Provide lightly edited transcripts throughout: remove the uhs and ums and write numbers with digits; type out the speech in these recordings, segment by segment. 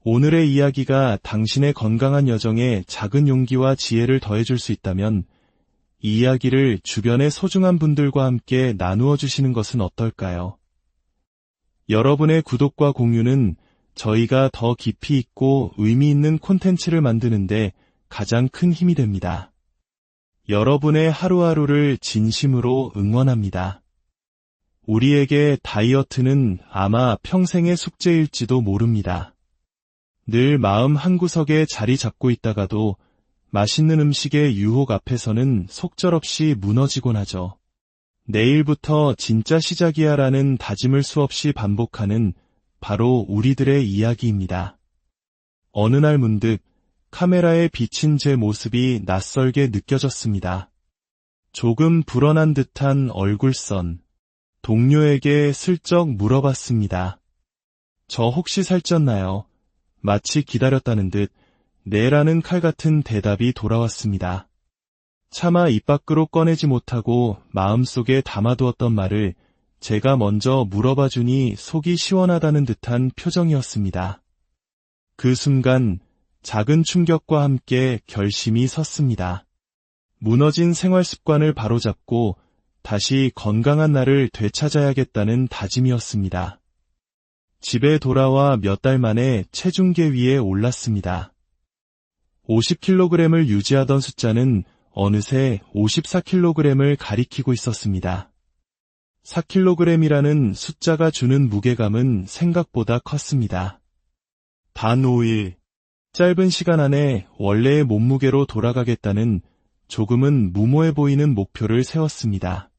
오늘의 이야기가 당신의 건강한 여정에 작은 용기와 지혜를 더해줄 수 있다면 이 이야기를 주변의 소중한 분들과 함께 나누어 주시는 것은 어떨까요? 여러분의 구독과 공유는 저희가 더 깊이 있고 의미 있는 콘텐츠를 만드는데 가장 큰 힘이 됩니다. 여러분의 하루하루를 진심으로 응원합니다. 우리에게 다이어트는 아마 평생의 숙제일지도 모릅니다. 늘 마음 한구석에 자리 잡고 있다가도 맛있는 음식의 유혹 앞에서는 속절없이 무너지곤 하죠. 내일부터 진짜 시작이야 라는 다짐을 수없이 반복하는 바로 우리들의 이야기입니다. 어느 날 문득 카메라에 비친 제 모습이 낯설게 느껴졌습니다. 조금 불어난 듯한 얼굴선. 동료에게 슬쩍 물어봤습니다. 저 혹시 살쪘나요? 마치 기다렸다는 듯 네라는 칼 같은 대답이 돌아왔습니다. 차마 입 밖으로 꺼내지 못하고 마음속에 담아두었던 말을 제가 먼저 물어봐 주니 속이 시원하다는 듯한 표정이었습니다. 그 순간 작은 충격과 함께 결심이 섰습니다. 무너진 생활 습관을 바로잡고 다시 건강한 나를 되찾아야겠다는 다짐이었습니다. 집에 돌아와 몇 달 만에 체중계 위에 올랐습니다. 50kg을 유지하던 숫자는 어느새 54kg을 가리키고 있었습니다. 4kg이라는 숫자가 주는 무게감은 생각보다 컸습니다. 단 5일, 짧은 시간 안에 원래의 몸무게로 돌아가겠다는 조금은 무모해 보이는 목표를 세웠습니다.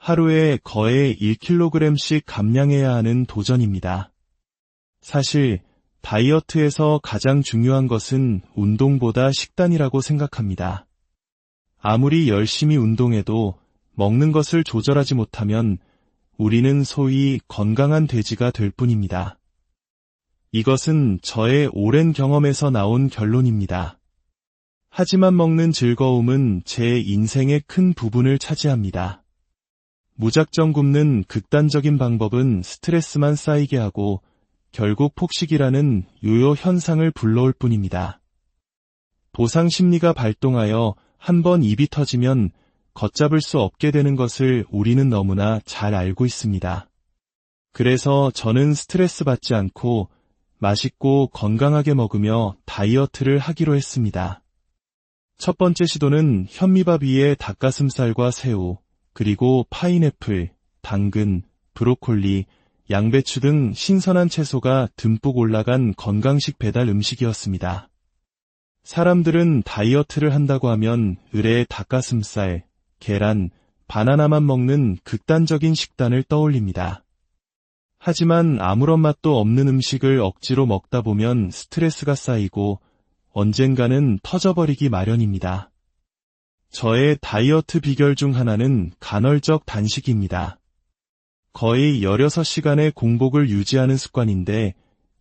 하루에 거의 1kg씩 감량해야 하는 도전입니다. 사실 다이어트에서 가장 중요한 것은 운동보다 식단이라고 생각합니다. 아무리 열심히 운동해도 먹는 것을 조절하지 못하면 우리는 소위 건강한 돼지가 될 뿐입니다. 이것은 저의 오랜 경험에서 나온 결론입니다. 하지만 먹는 즐거움은 제 인생의 큰 부분을 차지합니다. 무작정 굶는 극단적인 방법은 스트레스만 쌓이게 하고 결국 폭식이라는 요요 현상을 불러올 뿐입니다. 보상 심리가 발동하여 한번 입이 터지면 걷잡을 수 없게 되는 것을 우리는 너무나 잘 알고 있습니다. 그래서 저는 스트레스 받지 않고 맛있고 건강하게 먹으며 다이어트를 하기로 했습니다. 첫 번째 시도는 현미밥 위에 닭가슴살과 새우, 그리고 파인애플, 당근, 브로콜리, 양배추 등 신선한 채소가 듬뿍 올라간 건강식 배달 음식이었습니다. 사람들은 다이어트를 한다고 하면 의뢰 닭가슴살, 계란, 바나나만 먹는 극단적인 식단을 떠올립니다. 하지만 아무런 맛도 없는 음식을 억지로 먹다 보면 스트레스가 쌓이고 언젠가는 터져버리기 마련입니다. 저의 다이어트 비결 중 하나는 간헐적 단식입니다. 거의 16시간의 공복을 유지하는 습관인데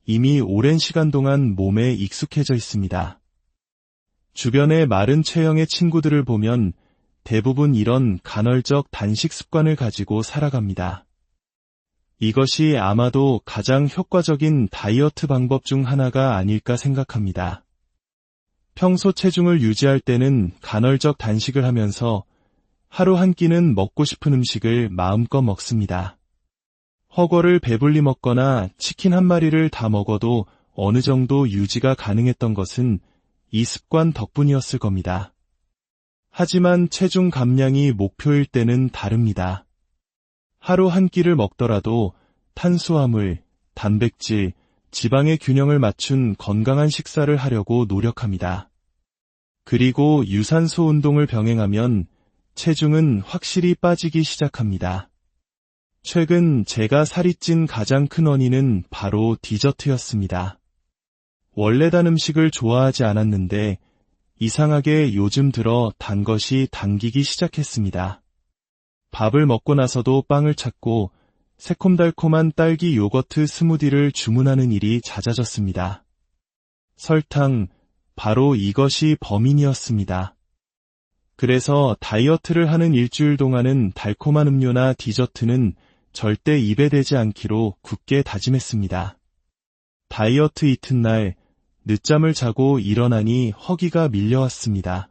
이미 오랜 시간 동안 몸에 익숙해져 있습니다. 주변의 마른 체형의 친구들을 보면 대부분 이런 간헐적 단식 습관을 가지고 살아갑니다. 이것이 아마도 가장 효과적인 다이어트 방법 중 하나가 아닐까 생각합니다. 평소 체중을 유지할 때는 간헐적 단식을 하면서 하루 한 끼는 먹고 싶은 음식을 마음껏 먹습니다. 허거를 배불리 먹거나 치킨 한 마리를 다 먹어도 어느 정도 유지가 가능했던 것은 이 습관 덕분이었을 겁니다. 하지만 체중 감량이 목표일 때는 다릅니다. 하루 한 끼를 먹더라도 탄수화물, 단백질, 지방의 균형을 맞춘 건강한 식사를 하려고 노력합니다. 그리고 유산소 운동을 병행하면 체중은 확실히 빠지기 시작합니다. 최근 제가 살이 찐 가장 큰 원인은 바로 디저트였습니다. 원래 단 음식을 좋아하지 않았는데 이상하게 요즘 들어 단 것이 당기기 시작했습니다. 밥을 먹고 나서도 빵을 찾고 새콤달콤한 딸기 요거트 스무디를 주문하는 일이 잦아졌습니다. 설탕, 바로 이것이 범인이었습니다. 그래서 다이어트를 하는 일주일 동안은 달콤한 음료나 디저트는 절대 입에 대지 않기로 굳게 다짐했습니다. 다이어트 이튿날 늦잠을 자고 일어나니 허기가 밀려왔습니다.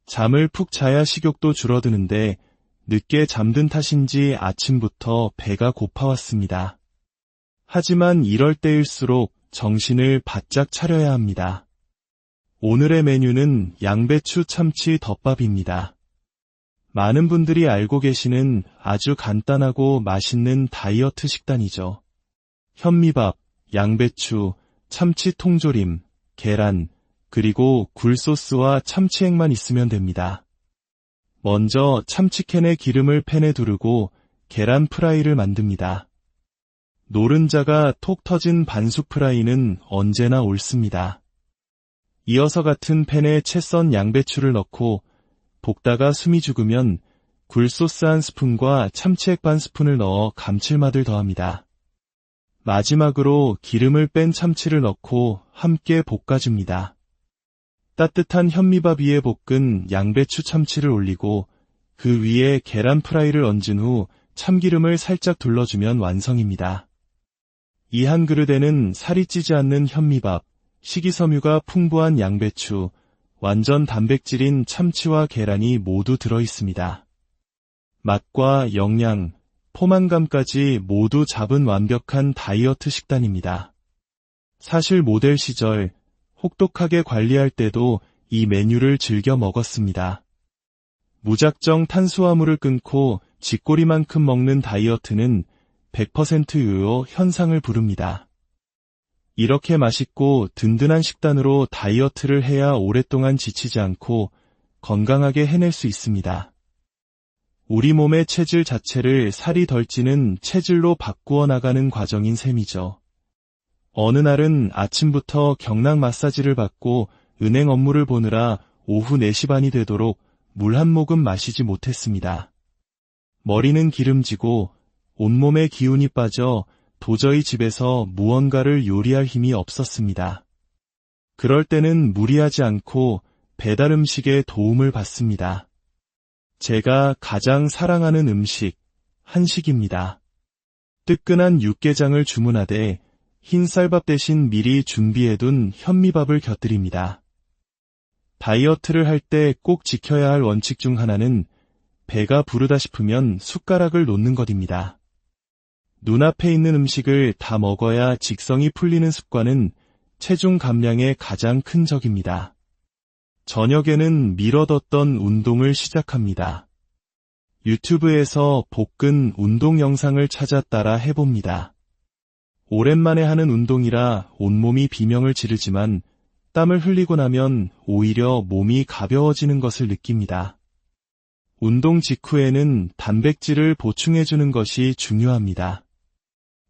잠을 푹 자야 식욕도 줄어드는데 늦게 잠든 탓인지 아침부터 배가 고파왔습니다. 하지만 이럴 때일수록 정신을 바짝 차려야 합니다. 오늘의 메뉴는 양배추 참치 덮밥입니다. 많은 분들이 알고 계시는 아주 간단하고 맛있는 다이어트 식단이죠. 현미밥, 양배추, 참치 통조림, 계란, 그리고 굴소스와 참치액만 있으면 됩니다. 먼저 참치캔에 기름을 팬에 두르고 계란 프라이를 만듭니다. 노른자가 톡 터진 반숙 프라이는 언제나 옳습니다. 이어서 같은 팬에 채 썬 양배추를 넣고 볶다가 숨이 죽으면 굴소스 한 스푼과 참치액 반 스푼을 넣어 감칠맛을 더합니다. 마지막으로 기름을 뺀 참치를 넣고 함께 볶아줍니다. 따뜻한 현미밥 위에 볶은 양배추 참치를 올리고 그 위에 계란 프라이를 얹은 후 참기름을 살짝 둘러주면 완성입니다. 이 한 그릇에는 살이 찌지 않는 현미밥, 식이섬유가 풍부한 양배추, 완전 단백질인 참치와 계란이 모두 들어있습니다. 맛과 영양, 포만감까지 모두 잡은 완벽한 다이어트 식단입니다. 사실 모델 시절 혹독하게 관리할 때도 이 메뉴를 즐겨 먹었습니다. 무작정 탄수화물을 끊고 쥐꼬리만큼 먹는 다이어트는 100% 요요 현상을 부릅니다. 이렇게 맛있고 든든한 식단으로 다이어트를 해야 오랫동안 지치지 않고 건강하게 해낼 수 있습니다. 우리 몸의 체질 자체를 살이 덜 찌는 체질로 바꾸어 나가는 과정인 셈이죠. 어느 날은 아침부터 경락 마사지를 받고 은행 업무를 보느라 오후 4시 반이 되도록 물 한 모금 마시지 못했습니다. 머리는 기름지고 온몸에 기운이 빠져 도저히 집에서 무언가를 요리할 힘이 없었습니다. 그럴 때는 무리하지 않고 배달 음식의 도움을 받습니다. 제가 가장 사랑하는 음식, 한식입니다. 뜨끈한 육개장을 주문하되 흰 쌀밥 대신 미리 준비해둔 현미밥을 곁들입니다. 다이어트를 할 때 꼭 지켜야 할 원칙 중 하나는 배가 부르다 싶으면 숟가락을 놓는 것입니다. 눈앞에 있는 음식을 다 먹어야 직성이 풀리는 습관은 체중 감량의 가장 큰 적입니다. 저녁에는 미뤄뒀던 운동을 시작합니다. 유튜브에서 복근 운동 영상을 찾아 따라 해봅니다. 오랜만에 하는 운동이라 온몸이 비명을 지르지만 땀을 흘리고 나면 오히려 몸이 가벼워지는 것을 느낍니다. 운동 직후에는 단백질을 보충해주는 것이 중요합니다.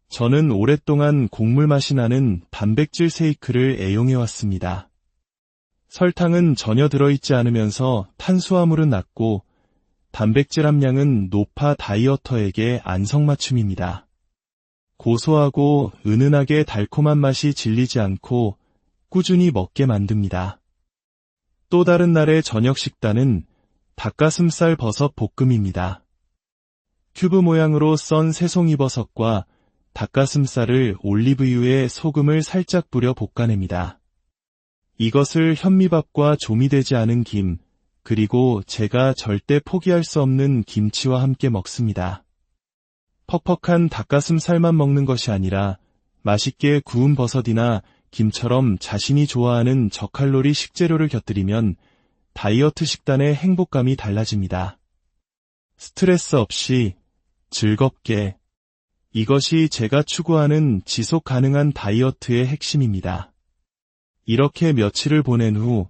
저는 오랫동안 곡물 맛이 나는 단백질 쉐이크를 애용해왔습니다. 설탕은 전혀 들어있지 않으면서 탄수화물은 낮고 단백질 함량은 높아 다이어터에게 안성맞춤입니다. 고소하고 은은하게 달콤한 맛이 질리지 않고 꾸준히 먹게 만듭니다. 또 다른 날의 저녁 식단은 닭가슴살 버섯 볶음입니다. 큐브 모양으로 썬 새송이버섯과 닭가슴살을 올리브유에 소금을 살짝 뿌려 볶아냅니다. 이것을 현미밥과 조미되지 않은 김, 그리고 제가 절대 포기할 수 없는 김치와 함께 먹습니다. 퍽퍽한 닭가슴살만 먹는 것이 아니라 맛있게 구운 버섯이나 김처럼 자신이 좋아하는 저칼로리 식재료를 곁들이면 다이어트 식단의 행복감이 달라집니다. 스트레스 없이 즐겁게, 이것이 제가 추구하는 지속 가능한 다이어트의 핵심입니다. 이렇게 며칠을 보낸 후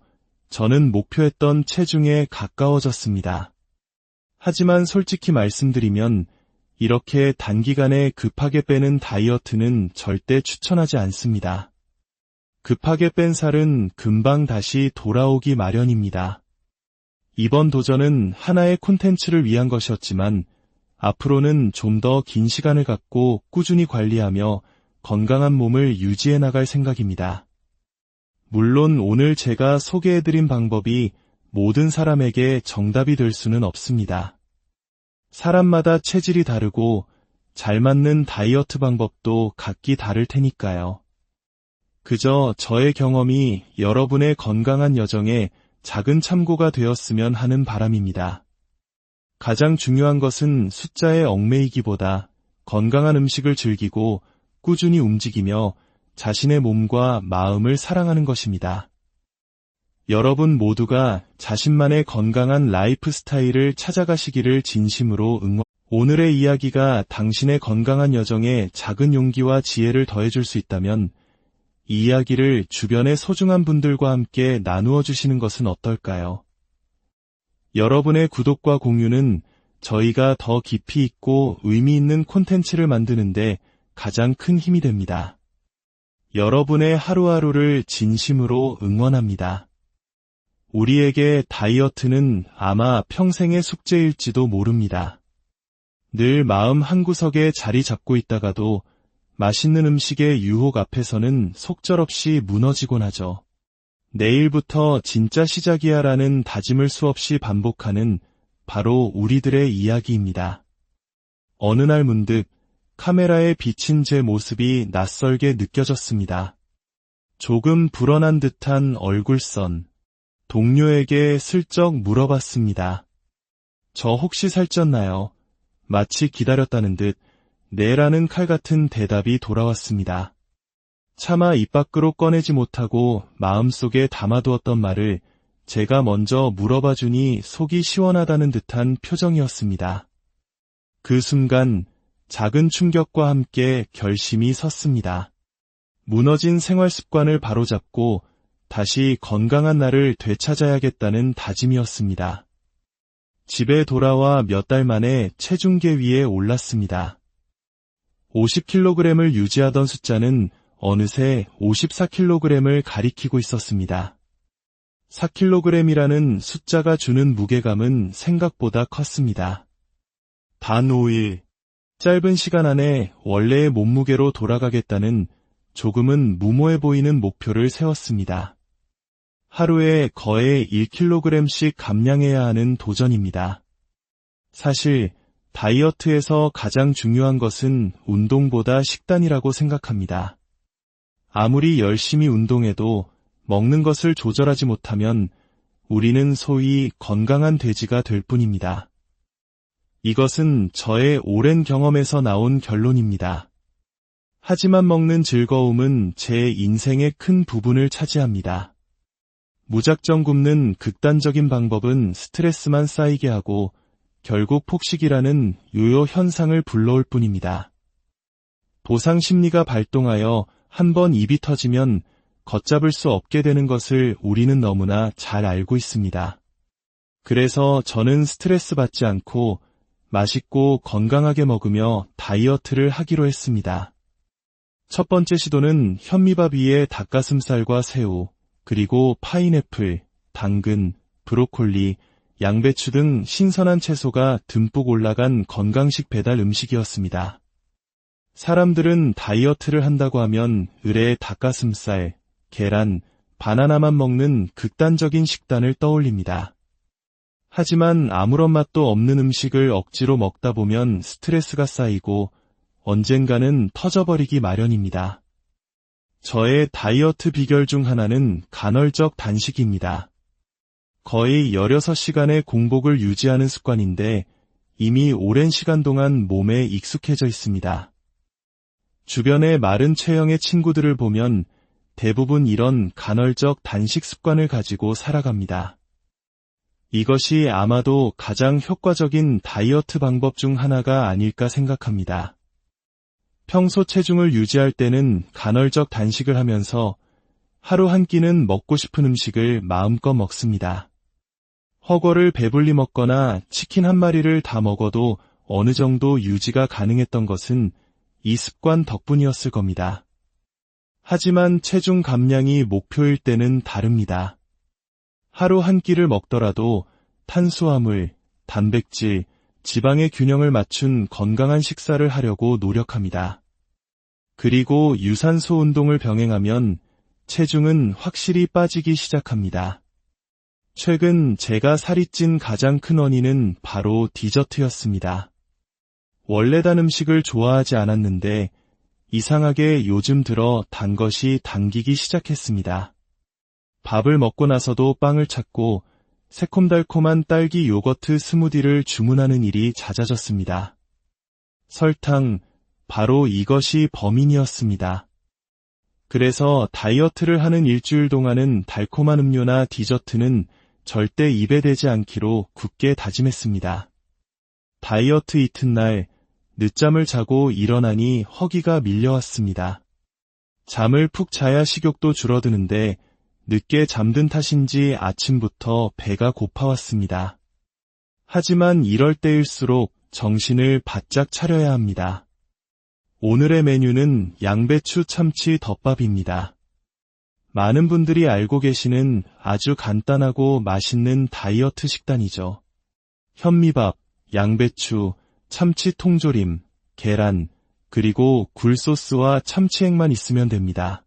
저는 목표했던 체중에 가까워졌습니다. 하지만 솔직히 말씀드리면 이렇게 단기간에 급하게 빼는 다이어트는 절대 추천하지 않습니다. 급하게 뺀 살은 금방 다시 돌아오기 마련입니다. 이번 도전은 하나의 콘텐츠를 위한 것이었지만 앞으로는 좀 더 긴 시간을 갖고 꾸준히 관리하며 건강한 몸을 유지해 나갈 생각입니다. 물론 오늘 제가 소개해드린 방법이 모든 사람에게 정답이 될 수는 없습니다. 사람마다 체질이 다르고 잘 맞는 다이어트 방법도 각기 다를 테니까요. 그저 저의 경험이 여러분의 건강한 여정에 작은 참고가 되었으면 하는 바람입니다. 가장 중요한 것은 숫자에 얽매이기보다 건강한 음식을 즐기고 꾸준히 움직이며 자신의 몸과 마음을 사랑하는 것입니다. 여러분 모두가 자신만의 건강한 라이프 스타일을 찾아가시기를 진심으로 오늘의 이야기가 당신의 건강한 여정에 작은 용기와 지혜를 더해줄 수 있다면 이 이야기를 주변의 소중한 분들과 함께 나누어 주시는 것은 어떨까요? 여러분의 구독과 공유는 저희가 더 깊이 있고 의미 있는 콘텐츠를 만드는데 가장 큰 힘이 됩니다. 여러분의 하루하루를 진심으로 응원합니다. 우리에게 다이어트는 아마 평생의 숙제일지도 모릅니다. 늘 마음 한구석에 자리 잡고 있다가도 맛있는 음식의 유혹 앞에서는 속절없이 무너지곤 하죠. 내일부터 진짜 시작이야 라는 다짐을 수없이 반복하는 바로 우리들의 이야기입니다. 어느 날 문득 카메라에 비친 제 모습이 낯설게 느껴졌습니다. 조금 불어난 듯한 얼굴선. 동료에게 슬쩍 물어봤습니다. 저 혹시 살쪘나요? 마치 기다렸다는 듯 네라는 칼 같은 대답이 돌아왔습니다. 차마 입 밖으로 꺼내지 못하고 마음속에 담아두었던 말을 제가 먼저 물어봐주니 속이 시원하다는 듯한 표정이었습니다. 그 순간 작은 충격과 함께 결심이 섰습니다. 무너진 생활 습관을 바로잡고 다시 건강한 나를 되찾아야겠다는 다짐이었습니다. 집에 돌아와 몇 달 만에 체중계 위에 올랐습니다. 50kg을 유지하던 숫자는 어느새 54kg을 가리키고 있었습니다. 4kg이라는 숫자가 주는 무게감은 생각보다 컸습니다. 단 5일, 짧은 시간 안에 원래의 몸무게로 돌아가겠다는 조금은 무모해 보이는 목표를 세웠습니다. 하루에 거의 1kg씩 감량해야 하는 도전입니다. 사실 다이어트에서 가장 중요한 것은 운동보다 식단이라고 생각합니다. 아무리 열심히 운동해도 먹는 것을 조절하지 못하면 우리는 소위 건강한 돼지가 될 뿐입니다. 이것은 저의 오랜 경험에서 나온 결론입니다. 하지만 먹는 즐거움은 제 인생의 큰 부분을 차지합니다. 무작정 굶는 극단적인 방법은 스트레스만 쌓이게 하고 결국 폭식이라는 요요 현상을 불러올 뿐입니다. 보상 심리가 발동하여 한번 입이 터지면 걷잡을 수 없게 되는 것을 우리는 너무나 잘 알고 있습니다. 그래서 저는 스트레스 받지 않고 맛있고 건강하게 먹으며 다이어트를 하기로 했습니다. 첫 번째 시도는 현미밥 위에 닭가슴살과 새우, 그리고 파인애플, 당근, 브로콜리, 양배추 등 신선한 채소가 듬뿍 올라간 건강식 배달 음식이었습니다. 사람들은 다이어트를 한다고 하면 의뢰의 닭가슴살, 계란, 바나나만 먹는 극단적인 식단을 떠올립니다. 하지만 아무런 맛도 없는 음식을 억지로 먹다 보면 스트레스가 쌓이고 언젠가는 터져버리기 마련입니다. 저의 다이어트 비결 중 하나는 간헐적 단식입니다. 거의 16시간의 공복을 유지하는 습관인데 이미 오랜 시간 동안 몸에 익숙해져 있습니다. 주변의 마른 체형의 친구들을 보면 대부분 이런 간헐적 단식 습관을 가지고 살아갑니다. 이것이 아마도 가장 효과적인 다이어트 방법 중 하나가 아닐까 생각합니다. 평소 체중을 유지할 때는 간헐적 단식을 하면서 하루 한 끼는 먹고 싶은 음식을 마음껏 먹습니다. 허거를 배불리 먹거나 치킨 한 마리를 다 먹어도 어느 정도 유지가 가능했던 것은 이 습관 덕분이었을 겁니다. 하지만 체중 감량이 목표일 때는 다릅니다. 하루 한 끼를 먹더라도 탄수화물, 단백질, 지방의 균형을 맞춘 건강한 식사를 하려고 노력합니다. 그리고 유산소 운동을 병행하면 체중은 확실히 빠지기 시작합니다. 최근 제가 살이 찐 가장 큰 원인은 바로 디저트였습니다. 원래 단 음식을 좋아하지 않았는데 이상하게 요즘 들어 단 것이 당기기 시작했습니다. 밥을 먹고 나서도 빵을 찾고 새콤달콤한 딸기 요거트 스무디를 주문하는 일이 잦아졌습니다. 설탕, 바로 이것이 범인이었습니다. 그래서 다이어트를 하는 일주일 동안은 달콤한 음료나 디저트는 절대 입에 대지 않기로 굳게 다짐했습니다. 다이어트 이튿날 늦잠을 자고 일어나니 허기가 밀려왔습니다. 잠을 푹 자야 식욕도 줄어드는데 늦게 잠든 탓인지 아침부터 배가 고파왔습니다. 하지만 이럴 때일수록 정신을 바짝 차려야 합니다. 오늘의 메뉴는 양배추 참치 덮밥입니다. 많은 분들이 알고 계시는 아주 간단하고 맛있는 다이어트 식단이죠. 현미밥, 양배추, 참치 통조림, 계란, 그리고 굴소스와 참치액만 있으면 됩니다.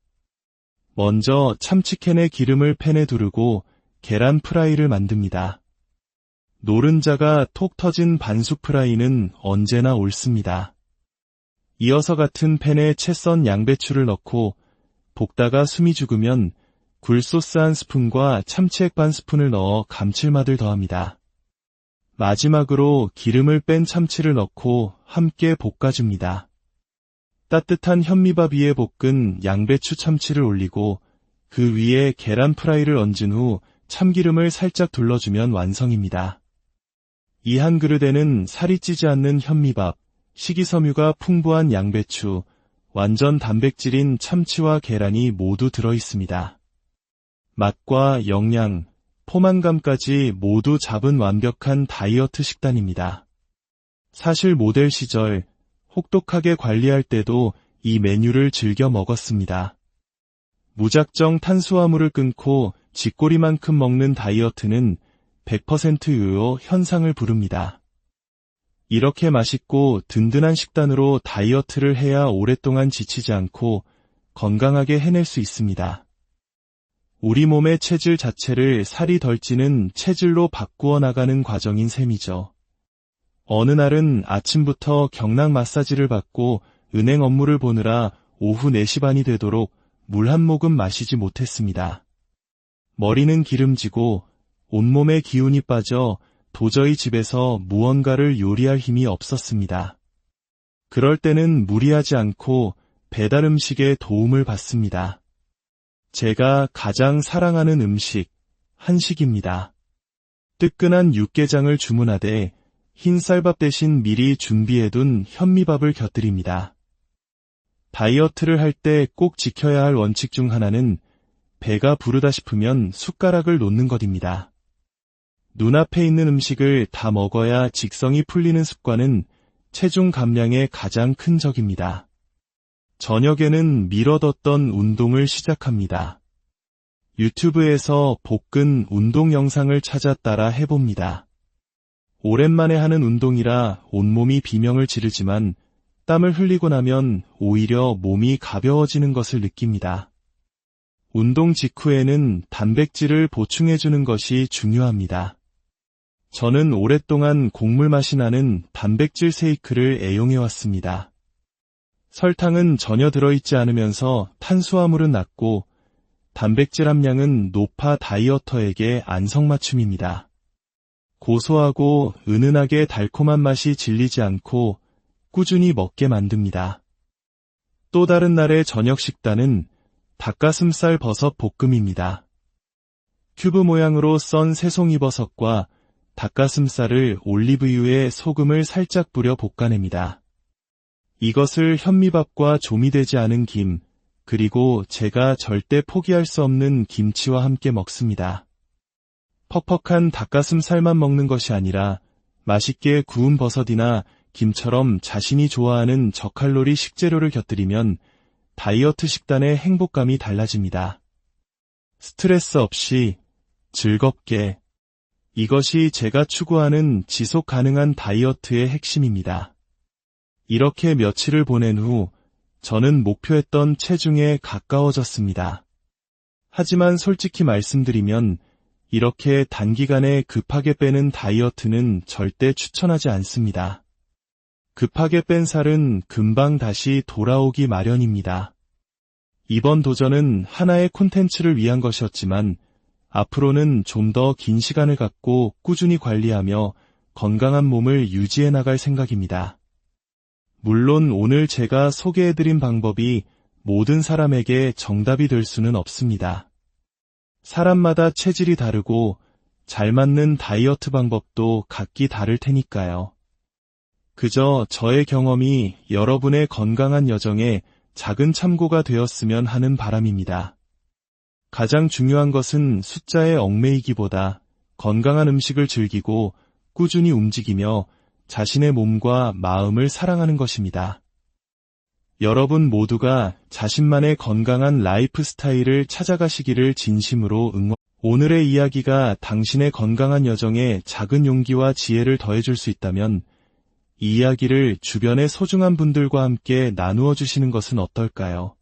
먼저 참치캔에 기름을 팬에 두르고 계란 프라이를 만듭니다. 노른자가 톡 터진 반숙 프라이는 언제나 옳습니다. 이어서 같은 팬에 채 썬 양배추를 넣고 볶다가 숨이 죽으면 굴소스 한 스푼과 참치액 반 스푼을 넣어 감칠맛을 더합니다. 마지막으로 기름을 뺀 참치를 넣고 함께 볶아줍니다. 따뜻한 현미밥 위에 볶은 양배추 참치를 올리고 그 위에 계란 프라이를 얹은 후 참기름을 살짝 둘러주면 완성입니다. 이 한 그릇에는 살이 찌지 않는 현미밥, 식이섬유가 풍부한 양배추, 완전 단백질인 참치와 계란이 모두 들어있습니다. 맛과 영양, 포만감까지 모두 잡은 완벽한 다이어트 식단입니다. 사실 모델 시절 혹독하게 관리할 때도 이 메뉴를 즐겨 먹었습니다. 무작정 탄수화물을 끊고 쥐꼬리만큼 먹는 다이어트는 100% 요요 현상을 부릅니다. 이렇게 맛있고 든든한 식단으로 다이어트를 해야 오랫동안 지치지 않고 건강하게 해낼 수 있습니다. 우리 몸의 체질 자체를 살이 덜 찌는 체질로 바꾸어 나가는 과정인 셈이죠. 어느 날은 아침부터 경락 마사지를 받고 은행 업무를 보느라 오후 4시 반이 되도록 물 한 모금 마시지 못했습니다. 머리는 기름지고 온몸에 기운이 빠져 도저히 집에서 무언가를 요리할 힘이 없었습니다. 그럴 때는 무리하지 않고 배달 음식의 도움을 받습니다. 제가 가장 사랑하는 음식, 한식입니다. 뜨끈한 육개장을 주문하되 흰 쌀밥 대신 미리 준비해둔 현미밥을 곁들입니다. 다이어트를 할 때 꼭 지켜야 할 원칙 중 하나는 배가 부르다 싶으면 숟가락을 놓는 것입니다. 눈앞에 있는 음식을 다 먹어야 직성이 풀리는 습관은 체중 감량의 가장 큰 적입니다. 저녁에는 미뤄뒀던 운동을 시작합니다. 유튜브에서 복근 운동 영상을 찾아 따라 해봅니다. 오랜만에 하는 운동이라 온몸이 비명을 지르지만 땀을 흘리고 나면 오히려 몸이 가벼워지는 것을 느낍니다. 운동 직후에는 단백질을 보충해주는 것이 중요합니다. 저는 오랫동안 곡물 맛이 나는 단백질 쉐이크를 애용해왔습니다. 설탕은 전혀 들어있지 않으면서 탄수화물은 낮고 단백질 함량은 높아 다이어터에게 안성맞춤입니다. 고소하고 은은하게 달콤한 맛이 질리지 않고 꾸준히 먹게 만듭니다. 또 다른 날의 저녁 식단은 닭가슴살 버섯 볶음입니다. 큐브 모양으로 썬 새송이버섯과 닭가슴살을 올리브유에 소금을 살짝 뿌려 볶아냅니다. 이것을 현미밥과 조미되지 않은 김, 그리고 제가 절대 포기할 수 없는 김치와 함께 먹습니다. 퍽퍽한 닭가슴살만 먹는 것이 아니라 맛있게 구운 버섯이나 김처럼 자신이 좋아하는 저칼로리 식재료를 곁들이면 다이어트 식단의 행복감이 달라집니다. 스트레스 없이 즐겁게, 이것이 제가 추구하는 지속 가능한 다이어트의 핵심입니다. 이렇게 며칠을 보낸 후 저는 목표했던 체중에 가까워졌습니다. 하지만 솔직히 말씀드리면 이렇게 단기간에 급하게 빼는 다이어트는 절대 추천하지 않습니다. 급하게 뺀 살은 금방 다시 돌아오기 마련입니다. 이번 도전은 하나의 콘텐츠를 위한 것이었지만 앞으로는 좀 더 긴 시간을 갖고 꾸준히 관리하며 건강한 몸을 유지해 나갈 생각입니다. 물론 오늘 제가 소개해드린 방법이 모든 사람에게 정답이 될 수는 없습니다. 사람마다 체질이 다르고 잘 맞는 다이어트 방법도 각기 다를 테니까요. 그저 저의 경험이 여러분의 건강한 여정에 작은 참고가 되었으면 하는 바람입니다. 가장 중요한 것은 숫자에 얽매이기보다 건강한 음식을 즐기고 꾸준히 움직이며 자신의 몸과 마음을 사랑하는 것입니다. 여러분 모두가 자신만의 건강한 라이프 스타일을 찾아가시기를 진심으로 오늘의 이야기가 당신의 건강한 여정에 작은 용기와 지혜를 더해줄 수 있다면 이 이야기를 주변의 소중한 분들과 함께 나누어 주시는 것은 어떨까요?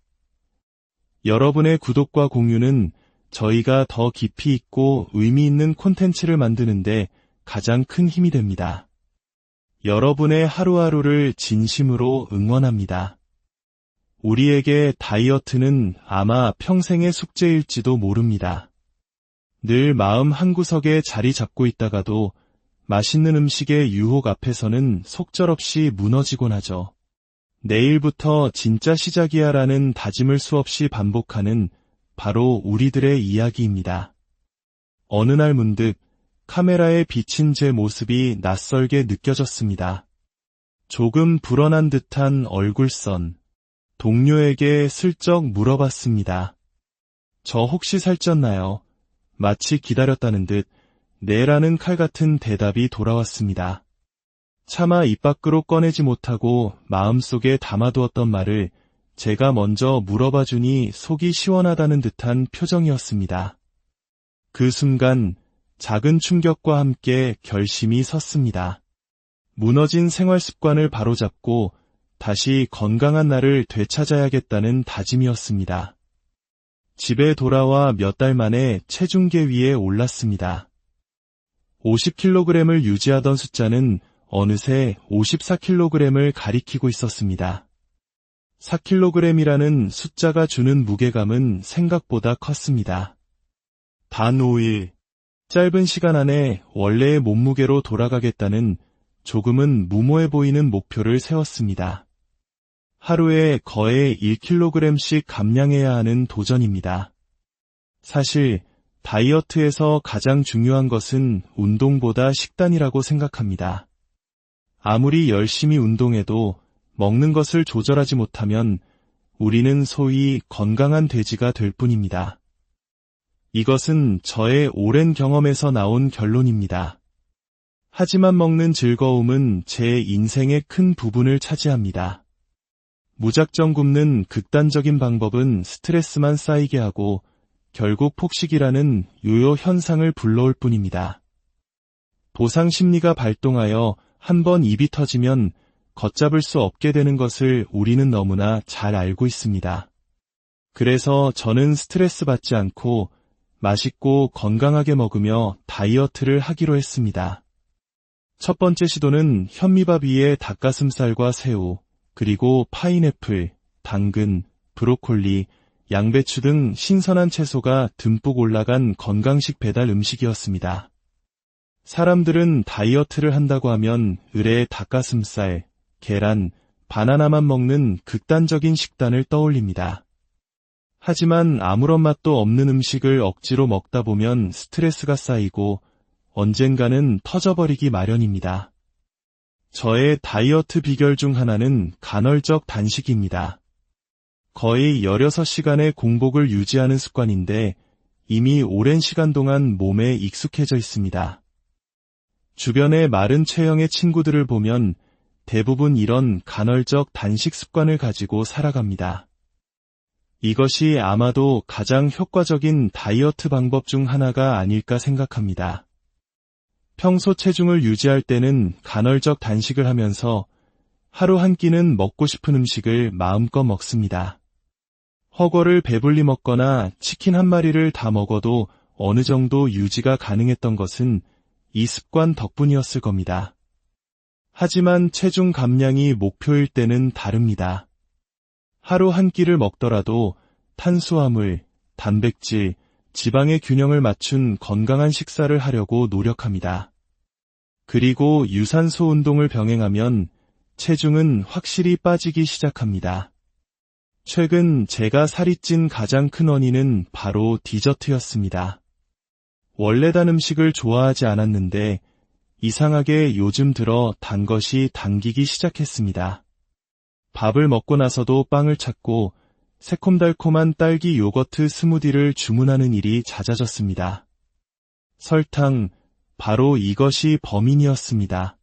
여러분의 구독과 공유는 저희가 더 깊이 있고 의미 있는 콘텐츠를 만드는데 가장 큰 힘이 됩니다. 여러분의 하루하루를 진심으로 응원합니다. 우리에게 다이어트는 아마 평생의 숙제일지도 모릅니다. 늘 마음 한구석에 자리 잡고 있다가도 맛있는 음식의 유혹 앞에서는 속절없이 무너지곤 하죠. 내일부터 진짜 시작이야 라는 다짐을 수없이 반복하는 바로 우리들의 이야기입니다. 어느 날 문득 카메라에 비친 제 모습이 낯설게 느껴졌습니다. 조금 불어난 듯한 얼굴선. 동료에게 슬쩍 물어봤습니다. 저 혹시 살쪘나요? 마치 기다렸다는 듯 네라는 칼 같은 대답이 돌아왔습니다. 차마 입 밖으로 꺼내지 못하고 마음속에 담아두었던 말을 제가 먼저 물어봐주니 속이 시원하다는 듯한 표정이었습니다. 그 순간 작은 충격과 함께 결심이 섰습니다. 무너진 생활 습관을 바로잡고 다시 건강한 나를 되찾아야겠다는 다짐이었습니다. 집에 돌아와 몇 달 만에 체중계 위에 올랐습니다. 50kg을 유지하던 숫자는 어느새 54kg을 가리키고 있었습니다. 4kg이라는 숫자가 주는 무게감은 생각보다 컸습니다. 단 5일, 짧은 시간 안에 원래의 몸무게로 돌아가겠다는 조금은 무모해 보이는 목표를 세웠습니다. 하루에 거의 1kg씩 감량해야 하는 도전입니다. 사실 다이어트에서 가장 중요한 것은 운동보다 식단이라고 생각합니다. 아무리 열심히 운동해도 먹는 것을 조절하지 못하면 우리는 소위 건강한 돼지가 될 뿐입니다. 이것은 저의 오랜 경험에서 나온 결론입니다. 하지만 먹는 즐거움은 제 인생의 큰 부분을 차지합니다. 무작정 굶는 극단적인 방법은 스트레스만 쌓이게 하고 결국 폭식이라는 요요 현상을 불러올 뿐입니다. 보상 심리가 발동하여 한번 입이 터지면 걷잡을 수 없게 되는 것을 우리는 너무나 잘 알고 있습니다. 그래서 저는 스트레스 받지 않고 맛있고 건강하게 먹으며 다이어트를 하기로 했습니다. 첫 번째 시도는 현미밥 위에 닭가슴살과 새우, 그리고 파인애플, 당근, 브로콜리, 양배추 등 신선한 채소가 듬뿍 올라간 건강식 배달 음식이었습니다. 사람들은 다이어트를 한다고 하면 의뢰 닭가슴살, 계란, 바나나만 먹는 극단적인 식단을 떠올립니다. 하지만 아무런 맛도 없는 음식을 억지로 먹다 보면 스트레스가 쌓이고 언젠가는 터져버리기 마련입니다. 저의 다이어트 비결 중 하나는 간헐적 단식입니다. 거의 16시간의 공복을 유지하는 습관인데 이미 오랜 시간 동안 몸에 익숙해져 있습니다. 주변의 마른 체형의 친구들을 보면 대부분 이런 간헐적 단식 습관을 가지고 살아갑니다. 이것이 아마도 가장 효과적인 다이어트 방법 중 하나가 아닐까 생각합니다. 평소 체중을 유지할 때는 간헐적 단식을 하면서 하루 한 끼는 먹고 싶은 음식을 마음껏 먹습니다. 허거를 배불리 먹거나 치킨 한 마리를 다 먹어도 어느 정도 유지가 가능했던 것은 이 습관 덕분이었을 겁니다. 하지만 체중 감량이 목표일 때는 다릅니다. 하루 한 끼를 먹더라도 탄수화물, 단백질, 지방의 균형을 맞춘 건강한 식사를 하려고 노력합니다. 그리고 유산소 운동을 병행하면 체중은 확실히 빠지기 시작합니다. 최근 제가 살이 찐 가장 큰 원인은 바로 디저트였습니다. 원래 단 음식을 좋아하지 않았는데 이상하게 요즘 들어 단 것이 당기기 시작했습니다. 밥을 먹고 나서도 빵을 찾고 새콤달콤한 딸기 요거트 스무디를 주문하는 일이 잦아졌습니다. 설탕, 바로 이것이 범인이었습니다.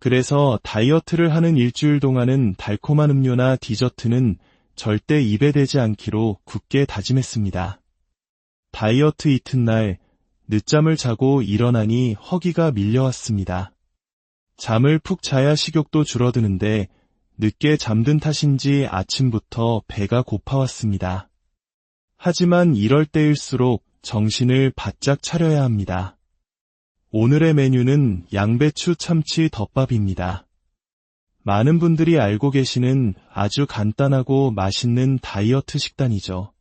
그래서 다이어트를 하는 일주일 동안은 달콤한 음료나 디저트는 절대 입에 대지 않기로 굳게 다짐했습니다. 다이어트 이튿날 늦잠을 자고 일어나니 허기가 밀려왔습니다. 잠을 푹 자야 식욕도 줄어드는데 늦게 잠든 탓인지 아침부터 배가 고파왔습니다. 하지만 이럴 때일수록 정신을 바짝 차려야 합니다. 오늘의 메뉴는 양배추 참치 덮밥입니다. 많은 분들이 알고 계시는 아주 간단하고 맛있는 다이어트 식단이죠.